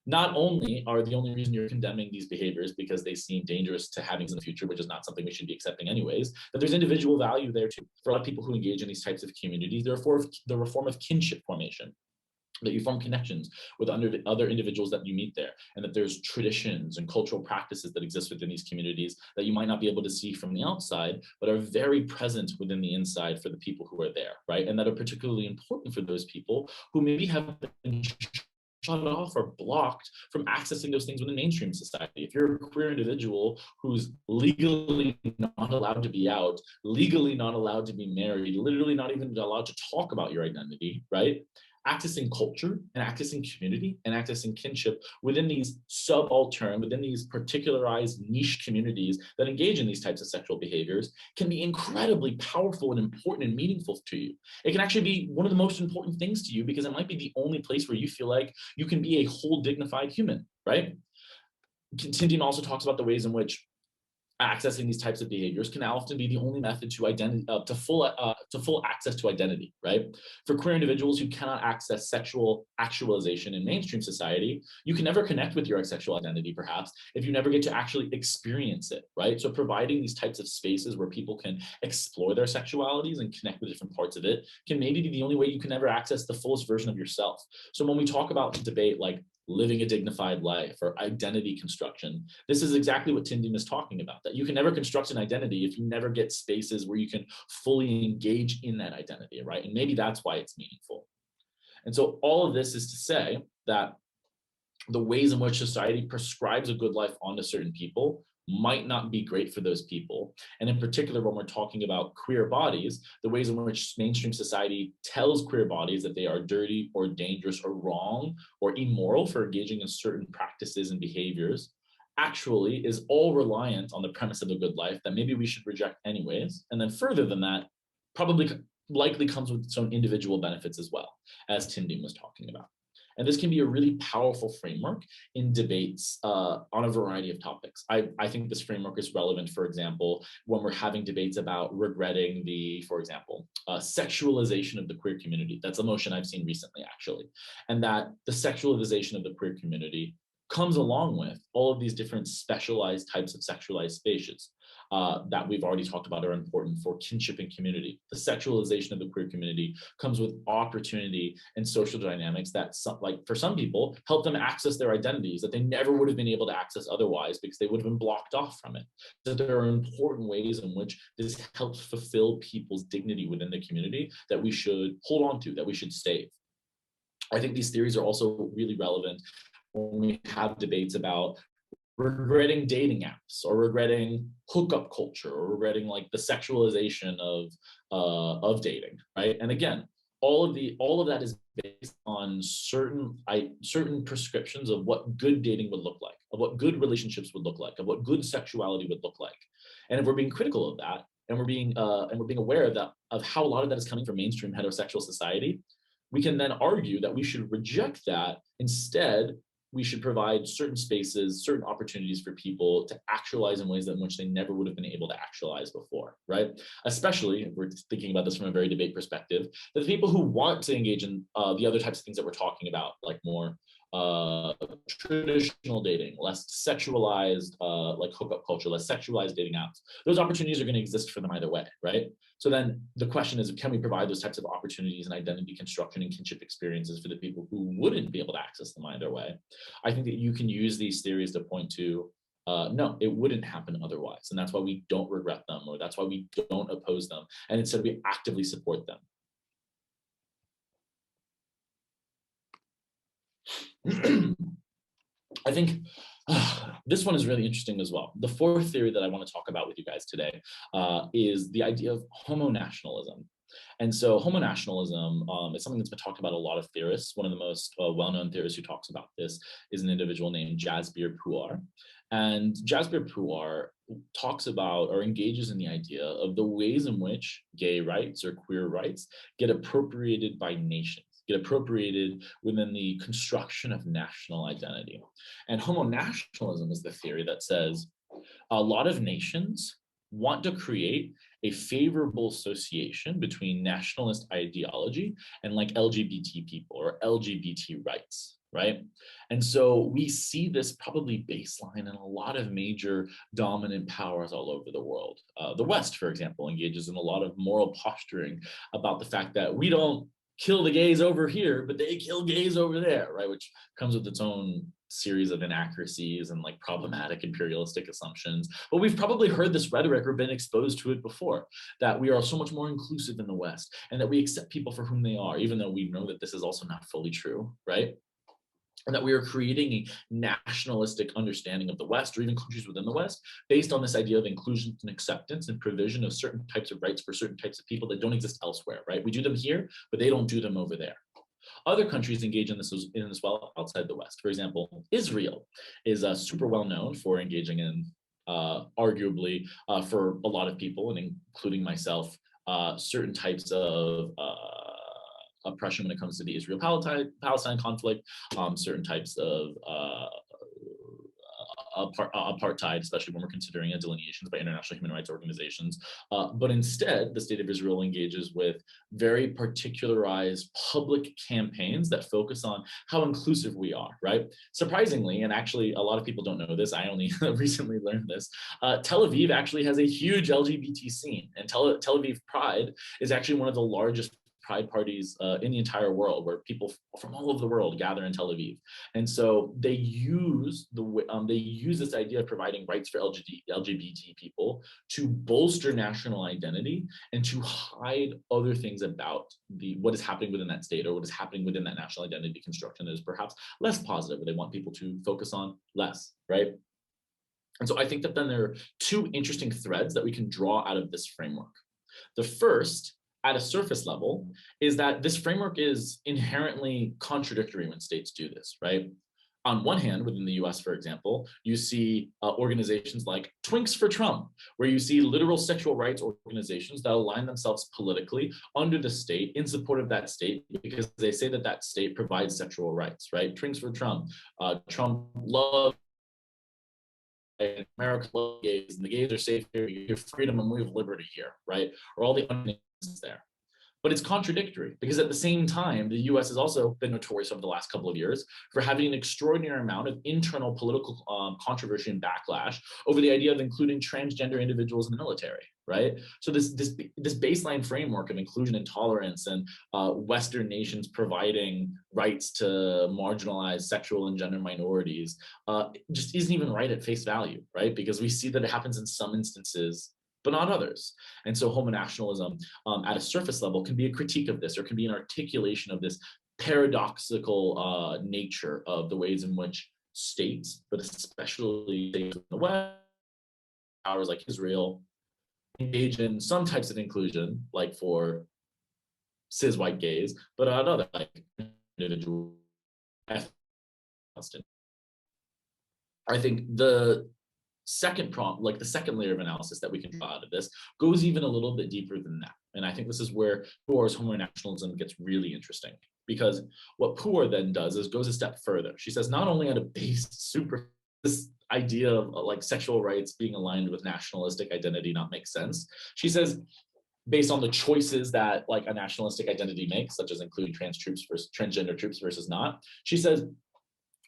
not only are the only reason you're condemning these behaviors because they seem dangerous to having in the future, which is not something we should be accepting anyways, but there's individual value there too. For a lot of people who engage in these types of communities, they're a form of kinship formation, that you form connections with other individuals that you meet there, and that there's traditions and cultural practices that exist within these communities that you might not be able to see from the outside, but are very present within the inside for the people who are there, right? And that are particularly important for those people who maybe have been shut off or blocked from accessing those things within mainstream society. If you're a queer individual who's legally not allowed to be out, legally not allowed to be married, literally not even allowed to talk about your identity, right? Accessing culture and accessing community and accessing kinship within these subaltern, within these particularized niche communities that engage in these types of sexual behaviors can be incredibly powerful and important and meaningful to you. It can actually be one of the most important things to you because it might be the only place where you feel like you can be a whole dignified human, right? Tim Dean also talks about the ways in which accessing these types of behaviors can often be the only method to identity, to full access to identity, right? For queer individuals who cannot access sexual actualization in mainstream society, you can never connect with your sexual identity, perhaps, if you never get to actually experience it, right? So providing these types of spaces where people can explore their sexualities and connect with different parts of it can maybe be the only way you can ever access the fullest version of yourself. So when we talk about debate like living a dignified life or identity construction, this is exactly what Tim Dean is talking about, that you can never construct an identity if you never get spaces where you can fully engage in that identity, right? And maybe that's why it's meaningful. And so all of this is to say that the ways in which society prescribes a good life onto certain people might not be great for those people. And in particular, when we're talking about queer bodies, the ways in which mainstream society tells queer bodies that they are dirty or dangerous or wrong or immoral for engaging in certain practices and behaviors actually is all reliant on the premise of a good life that maybe we should reject anyways. And then further than that, probably likely comes with some individual benefits as well, as Tim Dean was talking about. And this can be a really powerful framework in debates on a variety of topics. I think this framework is relevant, for example, when we're having debates about regretting for example, sexualization of the queer community. That's a motion I've seen recently, actually. And that the sexualization of the queer community comes along with all of these different specialized types of sexualized spaces that we've already talked about are important for kinship and community. The sexualization of the queer community comes with opportunity and social dynamics that, like for some people, help them access their identities that they never would have been able to access otherwise because they would have been blocked off from it. So there are important ways in which this helps fulfill people's dignity within the community that we should hold on to, that we should save. I think these theories are also really relevant when we have debates about regretting dating apps or regretting hookup culture or regretting like the sexualization of dating, right? And again, all of that is based on certain prescriptions of what good dating would look like, of what good relationships would look like, of what good sexuality would look like. And if we're being critical of that, and we're being aware of that, of how a lot of that is coming from mainstream heterosexual society, we can then argue that we should reject that. Instead, we should provide certain spaces, certain opportunities for people to actualize in ways in which they never would have been able to actualize before, right? Especially if we're thinking about this from a very debate perspective, the people who want to engage in the other types of things that we're talking about, like more traditional dating, less sexualized, like hookup culture, less sexualized dating apps, those opportunities are going to exist for them either way, right? So then the question is, can we provide those types of opportunities and identity construction and kinship experiences for the people who wouldn't be able to access them either way? I think that you can use these theories to point to, no, it wouldn't happen otherwise. And that's why we don't regret them, or that's why we don't oppose them. And instead we actively support them. I think this one is really interesting as well. The fourth theory that I want to talk about with you guys today is the idea of Homo nationalism. And so Homo nationalism is something that's been talked about a lot of theorists. One of the most well-known theorists who talks about this is an individual named Jasbir Puar. And Jasbir Puar talks about or engages in the idea of the ways in which gay rights or queer rights get appropriated by nations, get appropriated within the construction of national identity. And Homo nationalism is the theory that says a lot of nations want to create a favorable association between nationalist ideology and like LGBT people or LGBT rights, right? And so we see this probably baseline in a lot of major dominant powers all over the world. The West, for example, engages in a lot of moral posturing about the fact that we don't kill the gays over here, but they kill gays over there, right? Which comes with its own series of inaccuracies and like problematic imperialistic assumptions. But we've probably heard this rhetoric or been exposed to it before, that we are so much more inclusive in the West and that we accept people for whom they are, even though we know that this is also not fully true, right? And that we are creating a nationalistic understanding of the West or even countries within the West based on this idea of inclusion and acceptance and provision of certain types of rights for certain types of people that don't exist elsewhere, right? We do them here, but they don't do them over there. Other countries engage in this as well outside the West. For example, Israel is super well known for engaging in, arguably for a lot of people, and including myself, certain types of oppression when it comes to the Israel-Palestine conflict, certain types of apartheid, especially when we're considering delineations by international human rights organizations. But instead, the state of Israel engages with very particularized public campaigns that focus on how inclusive we are, right? Surprisingly, and actually a lot of people don't know this, I only recently learned this, Tel Aviv actually has a huge LGBT scene, and Tel Aviv Pride is actually one of the largest pride parties in the entire world, where people from all over the world gather in Tel Aviv. And so they use this idea of providing rights for LGBT people to bolster national identity and to hide other things about what is happening within that state or what is happening within that national identity construction that is perhaps less positive, or they want people to focus on less, right? And so I think that then there are two interesting threads that we can draw out of this framework. The first, at a surface level, is that this framework is inherently contradictory when states do this, right? On one hand, within the US, for example, you see organizations like Twinks for Trump, where you see literal sexual rights organizations that align themselves politically under the state in support of that state because they say that that state provides sexual rights, right? Twinks for Trump, Trump love America loves gays, and the gays are safe here, you have freedom and we have liberty here, right? Or all the other things there. But it's contradictory because at the same time, the US has also been notorious over the last couple of years for having an extraordinary amount of internal political controversy and backlash over the idea of including transgender individuals in the military, right? So this baseline framework of inclusion and tolerance and Western nations providing rights to marginalized sexual and gender minorities just isn't even right at face value, right? Because we see that it happens in some instances but not others. And so Homo nationalism at a surface level can be a critique of this, or can be an articulation of this paradoxical nature of the ways in which states, but especially states in the West, powers like Israel, engage in some types of inclusion, like for cis white gays, but not other, like individual. I think the second prompt, like the second layer of analysis that we can draw out of this, goes even a little bit deeper than that. And I think this is where Puar's Homo nationalism gets really interesting, because what Puar then does is goes a step further. She says not only at a base this idea of like sexual rights being aligned with nationalistic identity not makes sense. She says based on the choices that like a nationalistic identity makes, such as including transgender troops versus not, she says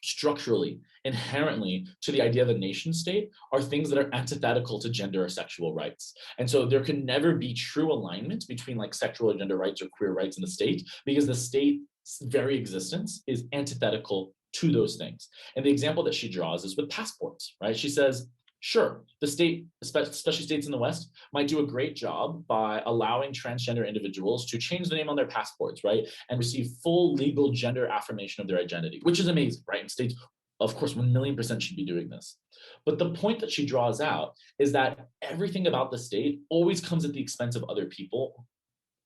structurally, inherently to the idea of a nation state are things that are antithetical to gender or sexual rights. And so there can never be true alignment between like sexual or gender rights or queer rights in the state, because the state's very existence is antithetical to those things. And the example that she draws is with passports, right? She says, sure, the state, especially states in the West, might do a great job by allowing transgender individuals to change the name on their passports, right? And receive full legal gender affirmation of their identity, which is amazing, right? And states, of course, 1,000,000% should be doing this. But the point that she draws out is that everything about the state always comes at the expense of other people,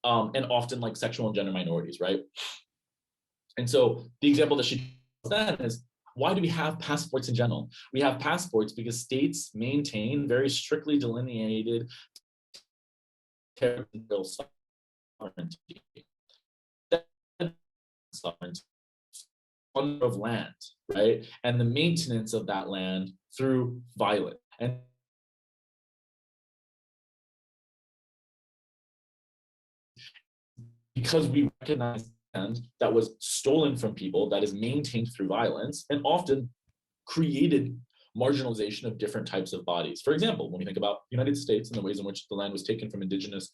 and often like sexual and gender minorities, right? And so the example that she draws then is, why do we have passports in general? We have passports because states maintain very strictly delineated territorial sovereignty, of land, right? And the maintenance of that land through violence. And because we recognize land that was stolen from people, that is maintained through violence, and often created marginalization of different types of bodies. For example, when we think about the United States and the ways in which the land was taken from indigenous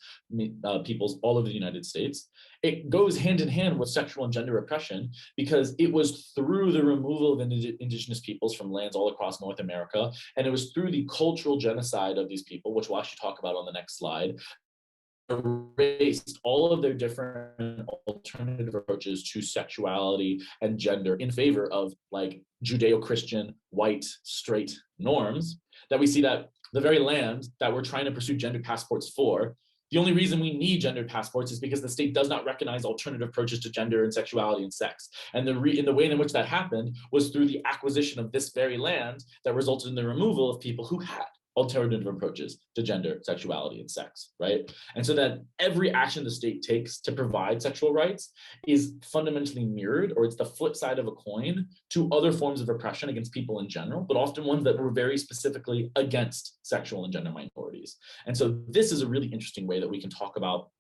peoples all over the United States, it goes hand in hand with sexual and gender oppression, because it was through the removal of indigenous peoples from lands all across North America, and it was through the cultural genocide of these people, which we'll actually talk about on the next slide, erased all of their different alternative approaches to sexuality and gender in favor of like Judeo-Christian, white, straight norms, that we see that the very land that we're trying to pursue gender passports for, the only reason we need gender passports is because the state does not recognize alternative approaches to gender and sexuality and sex. And the way in which that happened was through the acquisition of this very land that resulted in the removal of people who had alternative approaches to gender, sexuality, and sex, right? And so that every action the state takes to provide sexual rights is fundamentally mirrored, or it's the flip side of a coin to other forms of oppression against people in general, but often ones that were very specifically against sexual and gender minorities. And so this is a really interesting way that we can talk about.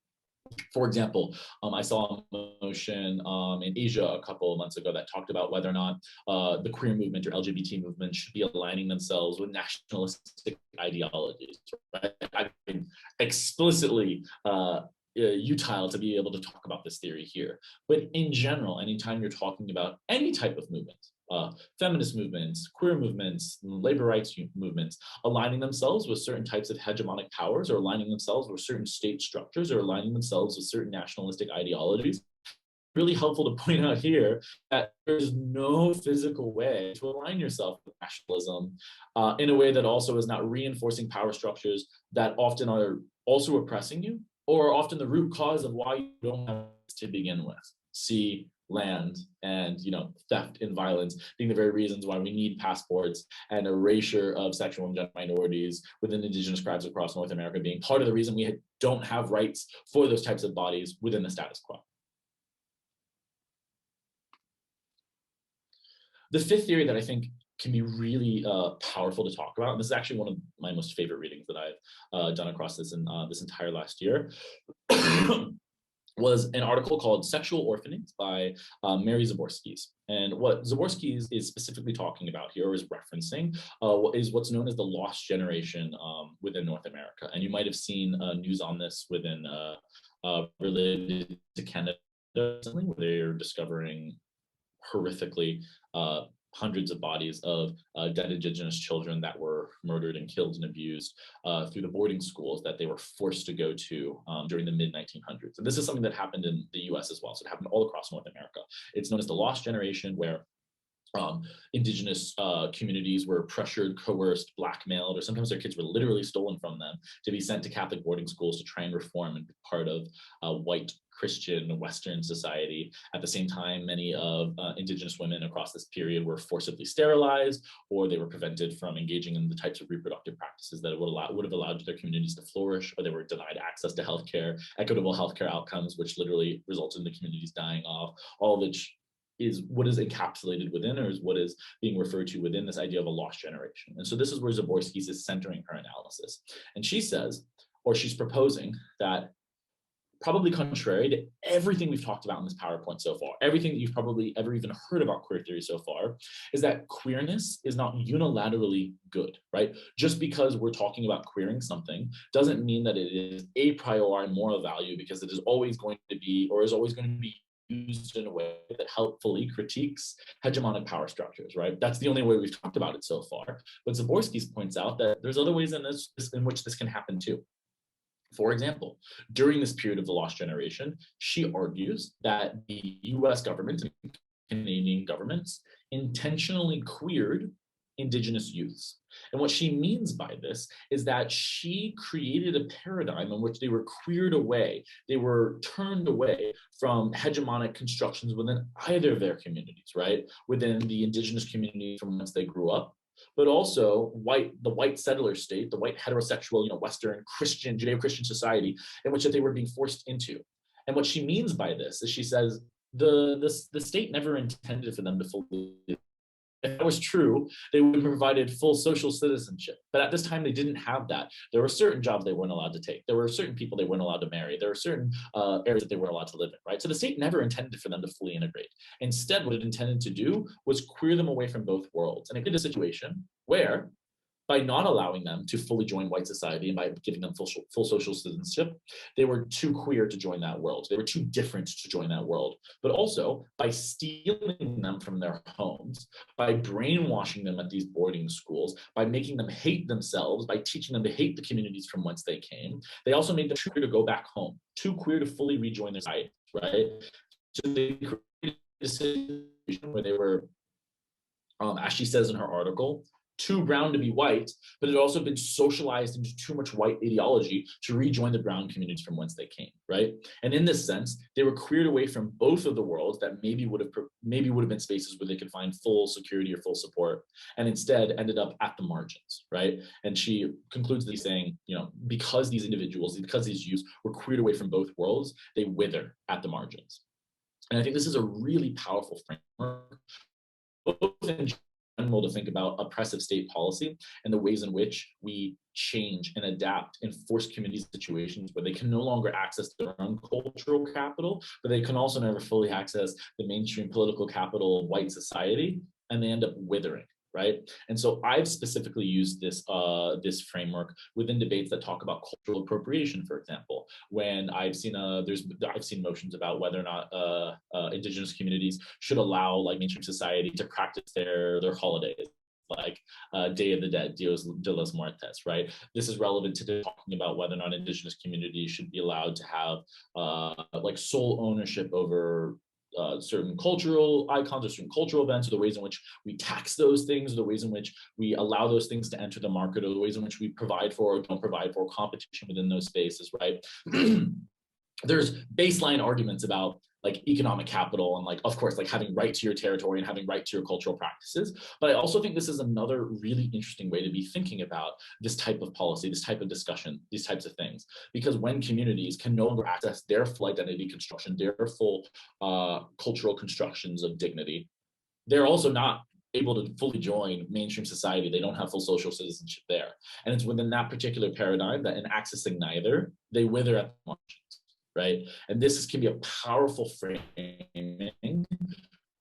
For example, I saw a motion in Asia a couple of months ago that talked about whether or not the queer movement or LGBT movement should be aligning themselves with nationalistic ideologies, right? I mean, explicitly utile to be able to talk about this theory here. But in general, anytime you're talking about any type of movement, feminist movements, queer movements, labor rights movements, aligning themselves with certain types of hegemonic powers, or aligning themselves with certain state structures, or aligning themselves with certain nationalistic ideologies. Really helpful to point out here that there's no physical way to align yourself with nationalism in a way that also is not reinforcing power structures that often are also oppressing you, or are often the root cause of why you don't have to begin with. See land and theft and violence being the very reasons why we need passports, and erasure of sexual and gender minorities within indigenous tribes across North America being part of the reason we don't have rights for those types of bodies within the status quo. The fifth theory that I think can be really powerful to talk about, and this is actually one of my most favorite readings that I've done across this entire last year, was an article called Sexual Orphanage by Mary Zaborski's. And what Zaborski is specifically talking about here, or is referencing, is what's known as the lost generation within North America. And you might have seen news on this within related to Canada, where they're discovering horrifically hundreds of bodies of dead Indigenous children that were murdered and killed and abused through the boarding schools that they were forced to go to during the mid-1900s. And this is something that happened in the US as well. So it happened all across North America. It's known as the lost generation, where Indigenous communities were pressured, coerced, blackmailed, or sometimes their kids were literally stolen from them to be sent to Catholic boarding schools to try and reform and be part of white Christian Western society. At the same time, many of Indigenous women across this period were forcibly sterilized, or they were prevented from engaging in the types of reproductive practices that would have allowed their communities to flourish, or they were denied access to healthcare, equitable healthcare outcomes, which literally resulted in the communities dying off, all of which is what is encapsulated within, or is what is being referred to within this idea of a lost generation. And so this is where Zaborski's is centering her analysis. And she says, or she's proposing, that probably contrary to everything we've talked about in this PowerPoint so far, everything that you've probably ever even heard about queer theory so far, is that queerness is not unilaterally good, right? Just because we're talking about queering something doesn't mean that it is a priori moral value, because it is always going to be, or is always going to be, used in a way that helpfully critiques hegemonic power structures, right? That's the only way we've talked about it so far. But Zaborski points out that there's other ways in which this can happen too. For example, during this period of the lost generation, she argues that the US government and Canadian governments intentionally queered Indigenous youths. And what she means by this is that she created a paradigm in which they were queered away, they were turned away from hegemonic constructions within either of their communities, right? Within the Indigenous community from whence they grew up, but also the white settler state, the white heterosexual, Western Christian, Judeo-Christian society in which they were being forced into. And what she means by this is, she says, the state never intended for them to fully. If that was true, they would have provided full social citizenship. But at this time, they didn't have that. There were certain jobs they weren't allowed to take. There were certain people they weren't allowed to marry. There were certain areas that they weren't allowed to live in, right? So the state never intended for them to fully integrate. Instead, what it intended to do was queer them away from both worlds. And it created a situation where, by not allowing them to fully join white society and by giving them full social citizenship, they were too queer to join that world. They were too different to join that world. But also, by stealing them from their homes, by brainwashing them at these boarding schools, by making them hate themselves, by teaching them to hate the communities from whence they came, they also made them too queer to go back home, too queer to fully rejoin their society, right? So they created a situation where they were, as she says in her article, too brown to be white, but it had also been socialized into too much white ideology to rejoin the brown communities from whence they came, right? And in this sense, they were queered away from both of the worlds that maybe would have been spaces where they could find full security or full support, and instead ended up at the margins, right? And she concludes this saying, because these individuals, because these youths were queered away from both worlds, they wither at the margins. And I think this is a really powerful framework, both in general, to think about oppressive state policy and the ways in which we change and adapt and force communities situations where they can no longer access their own cultural capital, but they can also never fully access the mainstream political capital of white society, and they end up withering. Right. And so I've specifically used this framework within debates that talk about cultural appropriation, for example, when I've seen motions about whether or not Indigenous communities should allow mainstream society to practice their holidays, like Day of the Dead, Dios de los Muertos, right? This is relevant to talking about whether or not Indigenous communities should be allowed to have sole ownership over certain cultural icons or certain cultural events, or the ways in which we tax those things, or the ways in which we allow those things to enter the market, or the ways in which we provide for or don't provide for competition within those spaces, right? There's baseline arguments about economic capital and of course having right to your territory and having right to your cultural practices. But I also think this is another really interesting way to be thinking about this type of policy, this type of discussion, these types of things. Because when communities can no longer access their full identity construction, their full cultural constructions of dignity, they're also not able to fully join mainstream society. They don't have full social citizenship there. And it's within that particular paradigm that in accessing neither, they wither at the margins. right? And can be a powerful framing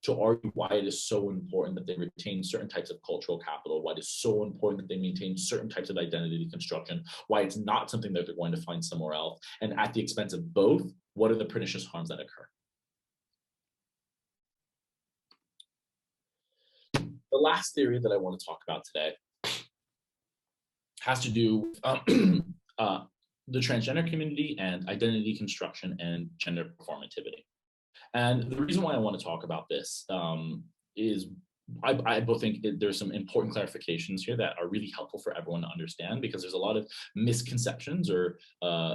to argue why it is so important that they retain certain types of cultural capital, why it is so important that they maintain certain types of identity construction, why it's not something that they're going to find somewhere else, and at the expense of both, what are the pernicious harms that occur? The last theory that I want to talk about today has to do with the transgender community and identity construction and gender performativity. And the reason why I want to talk about this is I both think there's some important clarifications here that are really helpful for everyone to understand, because there's a lot of misconceptions or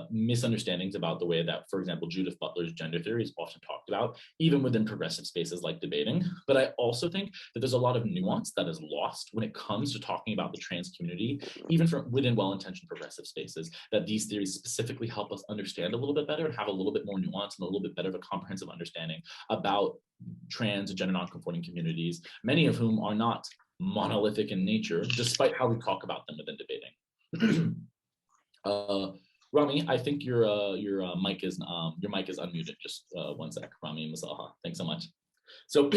misunderstandings about the way that, for example, Judith Butler's gender theory is often talked about, even within progressive spaces like debating. But I also think that there's a lot of nuance that is lost when it comes to talking about the trans community, even from within well-intentioned progressive spaces, that these theories specifically help us understand a little bit better and have a little bit more nuance and a little bit better of a comprehensive understanding about trans and gender non-conforming communities, many of whom are not monolithic in nature, despite how we talk about them within debating. Rami, I think your mic is unmuted. Just 1 sec, Rami Mazaha. Thanks so much. So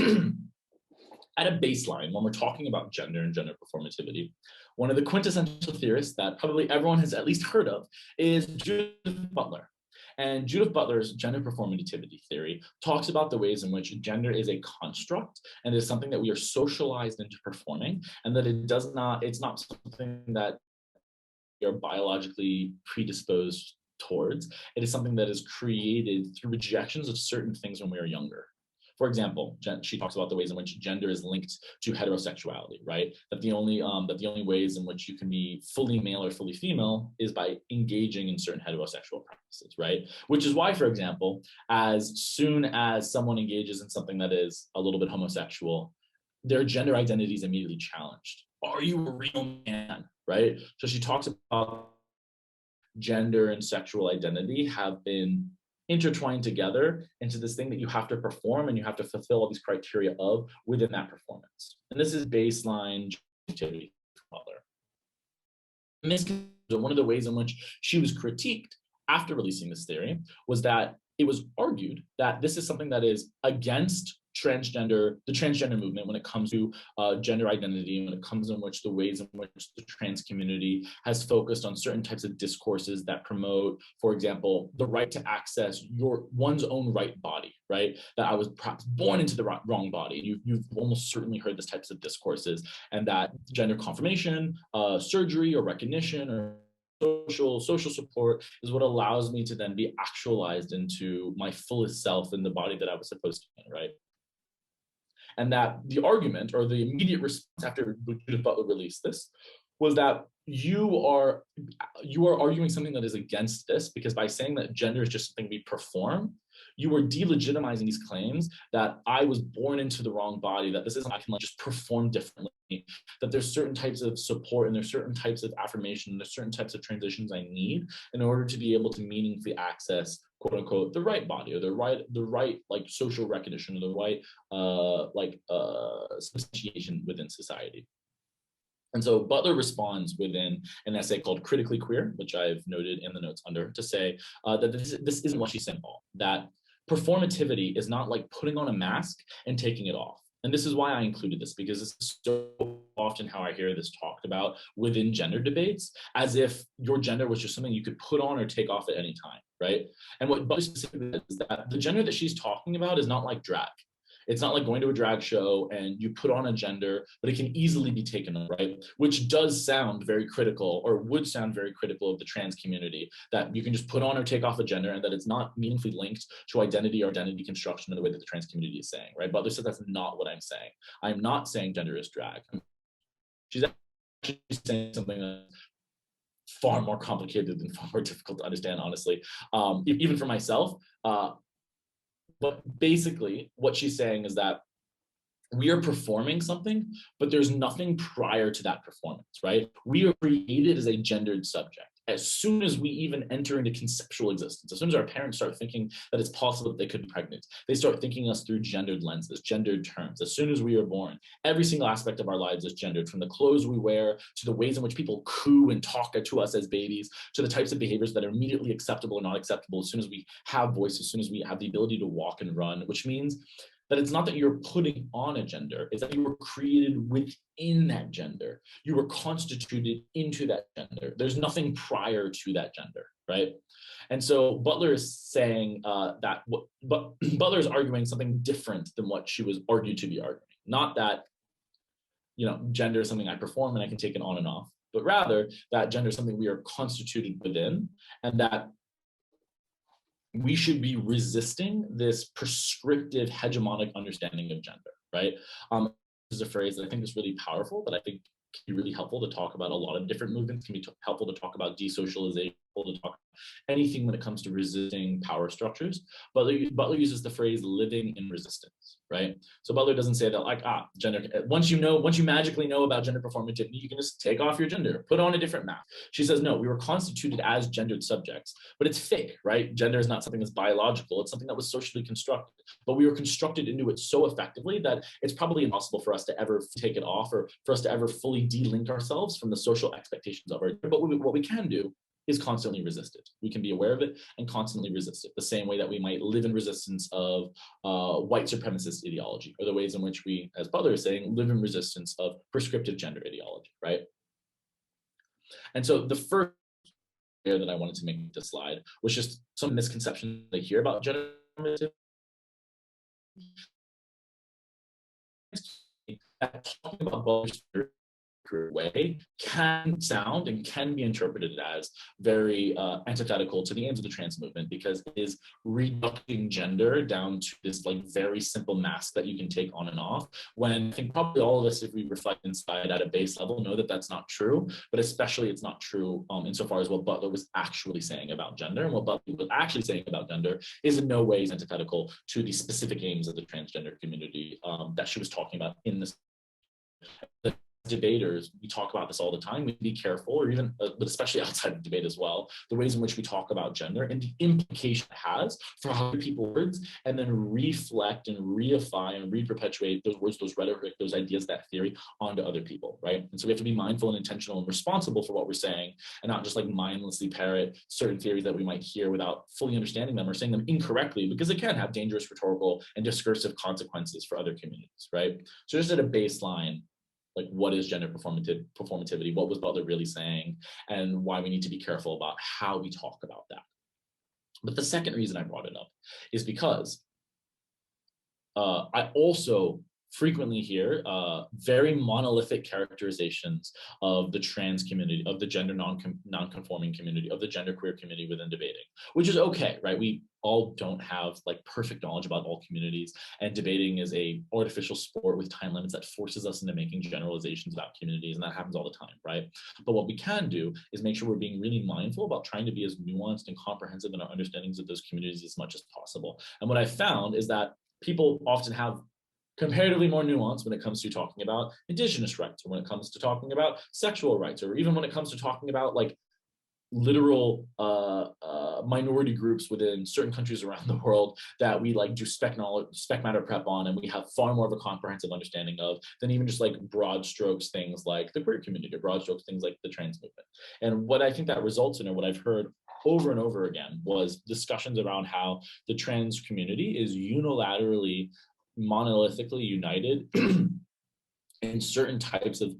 at a baseline, when we're talking about gender and gender performativity, one of the quintessential theorists that probably everyone has at least heard of is Judith Butler. And Judith Butler's gender performativity theory talks about the ways in which gender is a construct and is something that we are socialized into performing, and that it's not something that we are biologically predisposed towards. It is something that is created through rejections of certain things when we are younger. For example, she talks about the ways in which gender is linked to heterosexuality, right? That the only ways in which you can be fully male or fully female is by engaging in certain heterosexual practices, right? Which is why, for example, as soon as someone engages in something that is a little bit homosexual, their gender identity is immediately challenged. Are you a real man, right? So she talks about gender and sexual identity have been intertwined together into this thing that you have to perform and you have to fulfill all these criteria of within that performance. And this is baseline activity for Butler. One of the ways in which she was critiqued after releasing this theory was that it was argued that this is something that is against the transgender movement when it comes to gender identity, when it comes in which the ways in which the trans community has focused on certain types of discourses that promote, for example, the right to access one's own right body, right? That I was perhaps born into the wrong body. You've almost certainly heard this types of discourses, and that gender confirmation, surgery or recognition or social support is what allows me to then be actualized into my fullest self in the body that I was supposed to be in, right? And that the argument or the immediate response after Judith Butler released this was that you are arguing something that is against this, because by saying that gender is just something we perform, you are delegitimizing these claims that I was born into the wrong body, that this isn't I can just perform differently, that there's certain types of support and there's certain types of affirmation, and there's certain types of transitions I need in order to be able to meaningfully access, quote unquote, the right body, or the right like social recognition, or the right substantiation within society. And so Butler responds within an essay called Critically Queer, which I've noted in the notes under, to say that this isn't what she's saying at all, that performativity is not like putting on a mask and taking it off. And this is why I included this, because this is so often how I hear this talked about within gender debates, as if your gender was just something you could put on or take off at any time, right? And what Butler specifically is that the gender that she's talking about is not like drag. It's not like going to a drag show and you put on a gender, but it can easily be taken on, right? Which does sound very critical, or would sound very critical of the trans community, that you can just put on or take off a gender and that it's not meaningfully linked to identity or identity construction in the way that the trans community is saying, right? Butler said that's not what I'm saying. I'm not saying gender is drag. She's actually saying something that's far more complicated and far more difficult to understand, honestly. Even for myself, but basically, what she's saying is that we are performing something, but there's nothing prior to that performance, right? We are created as a gendered subject. as soon as we even enter into conceptual existence, as soon as our parents start thinking that it's possible that they could be pregnant, they start thinking us through gendered lenses, gendered terms. As soon as we are born, every single aspect of our lives is gendered, from the clothes we wear to the ways in which people coo and talk to us as babies, to the types of behaviors that are immediately acceptable or not acceptable as soon as we have voice, as soon as we have the ability to walk and run, which means that it's not that you're putting on a gender, it's that you were created within that gender. You were constituted into that gender. There's nothing prior to that gender, right? And so Butler is saying but Butler is arguing something different than what she was argued to be arguing. Not that, gender is something I perform and I can take it on and off, but rather that gender is something we are constituted within, and that we should be resisting this prescriptive hegemonic understanding of gender, right? This is a phrase that I think is really powerful, that I think can be really helpful to talk about a lot of different movements, can be helpful to talk about desocialization, to talk anything when it comes to resisting power structures. Butler uses the phrase living in resistance, right? So Butler doesn't say that like, gender, once you magically know about gender performativity, you can just take off your gender, put on a different mask. She says, no, we were constituted as gendered subjects, but it's fake, right? Gender is not something that's biological. It's something that was socially constructed, but we were constructed into it so effectively that it's probably impossible for us to ever take it off, or for us to ever fully de-link ourselves from the social expectations of our gender. But what we can do is constantly resist it. We can be aware of it and constantly resist it, the same way that we might live in resistance of white supremacist ideology, or the ways in which we, as Butler is saying, live in resistance of prescriptive gender ideology, right? And so the first area that I wanted to make with this slide was just some misconceptions they hear about gender normativity. Talking about Butler's way can sound and can be interpreted as very antithetical to the aims of the trans movement, because it is reducing gender down to this like very simple mask that you can take on and off, when I think probably all of us, if we reflect inside at a base level, know that that's not true, but especially it's not true insofar as what Butler was actually saying about gender. And what Butler was actually saying about gender is in no ways antithetical to the specific aims of the transgender community that she was talking about in this. Debaters, we talk about this all the time. We be careful, or even, but especially outside of debate as well, the ways in which we talk about gender and the implication it has for other people's words, and then reflect and reify and reperpetuate those words, those rhetoric, those ideas, that theory onto other people, right? And so we have to be mindful and intentional and responsible for what we're saying, and not just like mindlessly parrot certain theories that we might hear without fully understanding them or saying them incorrectly, because it can have dangerous rhetorical and discursive consequences for other communities, right? So just at a baseline, like, what is gender performativity? What was Butler really saying? And why we need to be careful about how we talk about that. But the second reason I brought it up is because I also frequently hear very monolithic characterizations of the trans community, of the gender non-conforming community, of the genderqueer community within debating, which is okay, right? We all don't have like perfect knowledge about all communities, and debating is a artificial sport with time limits that forces us into making generalizations about communities, and that happens all the time, right? But what we can do is make sure we're being really mindful about trying to be as nuanced and comprehensive in our understandings of those communities as much as possible. And what I found is that people often have comparatively more nuance when it comes to talking about indigenous rights, or when it comes to talking about sexual rights, or even when it comes to talking about like literal minority groups within certain countries around the world that we like do spec matter prep on, and we have far more of a comprehensive understanding of than even just like broad strokes things like the queer community, or broad strokes things like the trans movement. And what I think that results in, or what I've heard over and over again, was discussions around how the trans community is unilaterally, monolithically united in certain types of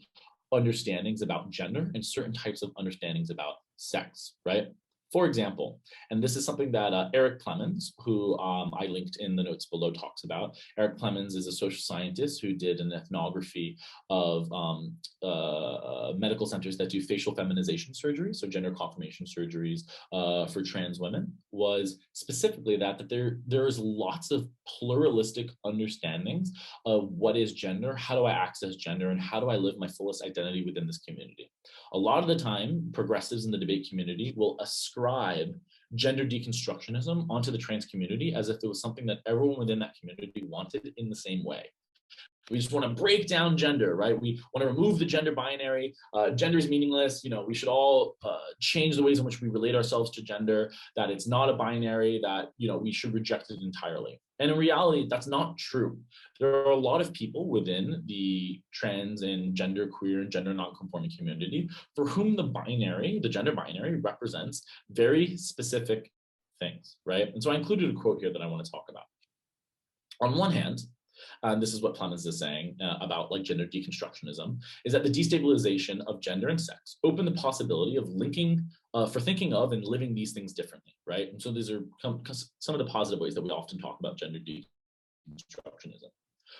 understandings about gender and certain types of understandings about sex, right? For example, and this is something that Eric Clemens, who I linked in the notes below, talks about. Eric Clemens is a social scientist who did an ethnography of medical centers that do facial feminization surgery, so gender confirmation surgeries for trans women, was specifically that there's lots of pluralistic understandings of what is gender, how do I access gender, and how do I live my fullest identity within this community. A lot of the time, progressives in the debate community will ascribe gender deconstructionism onto the trans community as if it was something that everyone within that community wanted in the same way. We just want to break down gender, right? We want to remove the gender binary. Gender is meaningless. We should all change the ways in which we relate ourselves to gender, that it's not a binary, that, we should reject it entirely. And in reality, that's not true. There are a lot of people within the trans and gender queer and gender nonconforming community for whom the gender binary represents very specific things, right? And so I included a quote here that I want to talk about. On one hand, this is what Clemens is saying about like gender deconstructionism, is that the destabilization of gender and sex open the possibility of thinking of and living these things differently, right? And so these are some of the positive ways that we often talk about gender deconstructionism.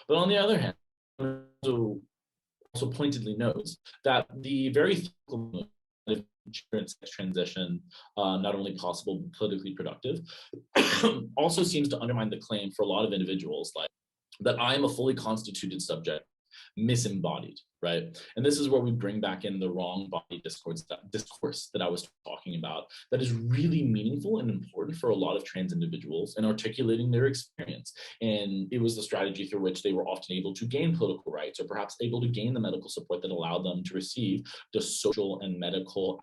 But on the other hand, also pointedly notes that the very of gender and sex transition, not only possible but politically productive, also seems to undermine the claim for a lot of individuals like that I am a fully constituted subject, misembodied, right? And this is where we bring back in the wrong body discourse that I was talking about, that is really meaningful and important for a lot of trans individuals in articulating their experience. And it was the strategy through which they were often able to gain political rights, or perhaps able to gain the medical support that allowed them to receive the social and medical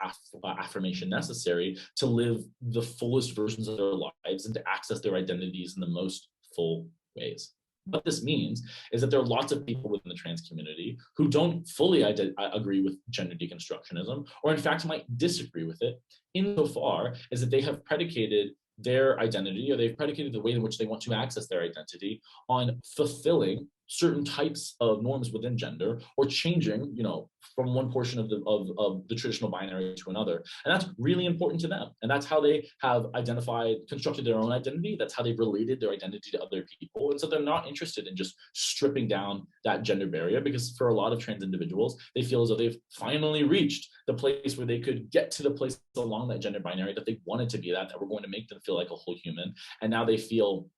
affirmation necessary to live the fullest versions of their lives and to access their identities in the most full ways. What this means is that there are lots of people within the trans community who don't fully agree with gender deconstructionism, or in fact might disagree with it, insofar as that they have predicated their identity, or they've predicated the way in which they want to access their identity on fulfilling certain types of norms within gender, or changing, from one portion of the traditional binary to another. And that's really important to them. And that's how they have constructed their own identity. That's how they've related their identity to other people. And so they're not interested in just stripping down that gender barrier, because for a lot of trans individuals, they feel as though they've finally reached the place where they could get to the place along that gender binary that they wanted to be, that were going to make them feel like a whole human. And now they feel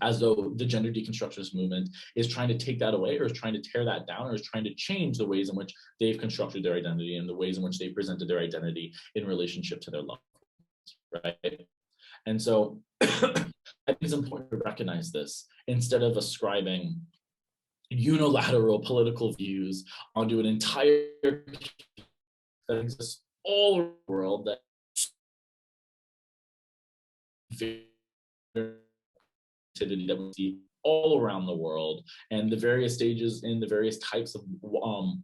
as though the gender deconstructionist movement is trying to take that away, or is trying to tear that down, or is trying to change the ways in which they've constructed their identity and the ways in which they presented their identity in relationship to their loved ones, right? And so I think it's important to recognize this instead of ascribing unilateral political views onto an entire that exists all over the world, that that we see all around the world, and the various stages in the various types of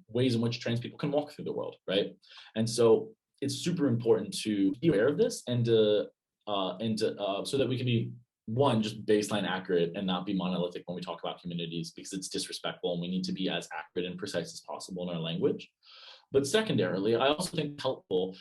ways in which trans people can walk through the world, right? And so it's super important to be aware of this, and so that we can be, one, just baseline accurate and not be monolithic when we talk about communities, because it's disrespectful, and we need to be as accurate and precise as possible in our language. But secondarily, I also think helpful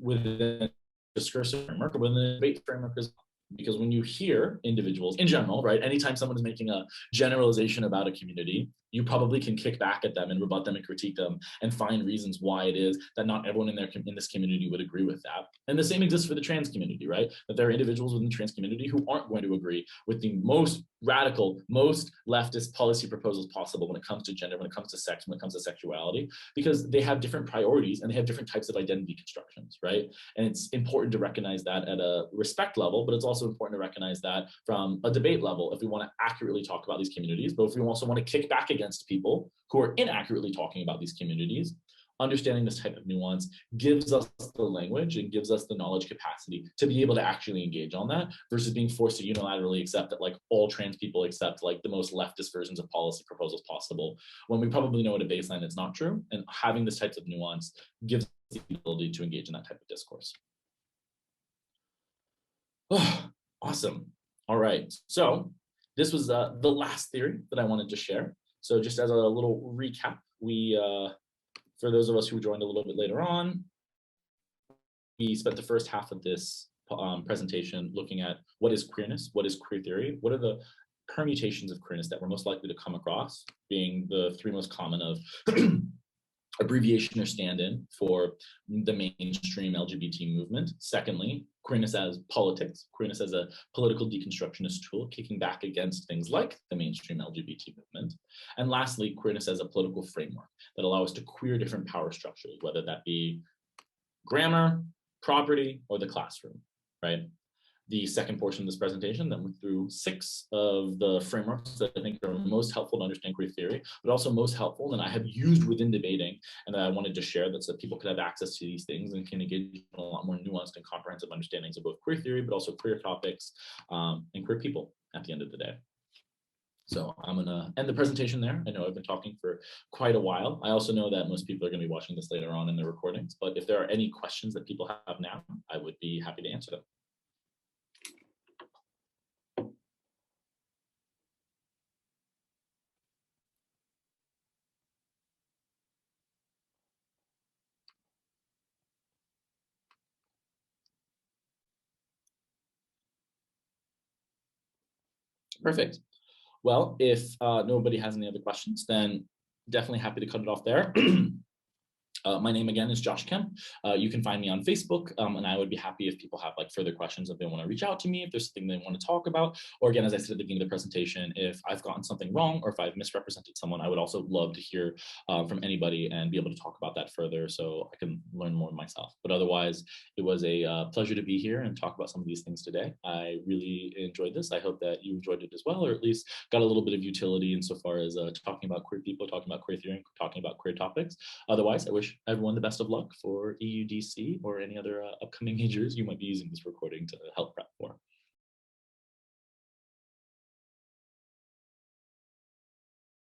within the discursive framework, or within the debate framework as well. Because when you hear individuals in general, right, anytime someone is making a generalization about a community, you probably can kick back at them and rebut them and critique them and find reasons why it is that not everyone in this community would agree with that. And the same exists for the trans community, right? That there are individuals within the trans community who aren't going to agree with the most radical, most leftist policy proposals possible when it comes to gender, when it comes to sex, when it comes to sexuality, because they have different priorities and they have different types of identity constructions, right? And it's important to recognize that at a respect level, but it's also important to recognize that from a debate level if we want to accurately talk about these communities, but if we also want to kick back against people who are inaccurately talking about these communities. Understanding this type of nuance gives us the language and gives us the knowledge capacity to be able to actually engage on that, versus being forced to unilaterally accept that like all trans people accept like the most leftist versions of policy proposals possible, when we probably know at a baseline it's not true. And having this type of nuance gives us the ability to engage in that type of discourse. Oh, awesome. All right. So this was the last theory that I wanted to share. So just as a little recap, for those of us who joined a little bit later on, we spent the first half of this presentation looking at what is queerness, what is queer theory, what are the permutations of queerness that we're most likely to come across, being the three most common of abbreviation or stand-in for the mainstream LGBT movement. Secondly, queerness as politics, queerness as a political deconstructionist tool, kicking back against things like the mainstream LGBT movement. And lastly, queerness as a political framework that allows us to queer different power structures, whether that be grammar, property, or the classroom, right? the second portion of this presentation, then went through 6 of the frameworks that I think are most helpful to understand queer theory, but also most helpful and I have used within debating and that I wanted to share that so that people could have access to these things and can engage in a lot more nuanced and comprehensive understandings of both queer theory, but also queer topics and queer people at the end of the day. So I'm gonna end the presentation there. I know I've been talking for quite a while. I also know that most people are gonna be watching this later on in the recordings, but if there are any questions that people have now, I would be happy to answer them. Perfect. Well, if nobody has any other questions, then definitely happy to cut it off there. My name again is Josh Kemp. You can find me on Facebook, and I would be happy if people have like further questions, if they want to reach out to me, if there's something they want to talk about, or again, as I said at the beginning of the presentation, if I've gotten something wrong or if I've misrepresented someone, I would also love to hear from anybody and be able to talk about that further so I can learn more myself. But otherwise, it was a pleasure to be here and talk about some of these things today. I really enjoyed this. I hope that you enjoyed it as well, or at least got a little bit of utility insofar as talking about queer people, talking about queer theory, and talking about queer topics. Otherwise, I wish everyone the best of luck for EUDC or any other upcoming majors you might be using this recording to help prep for.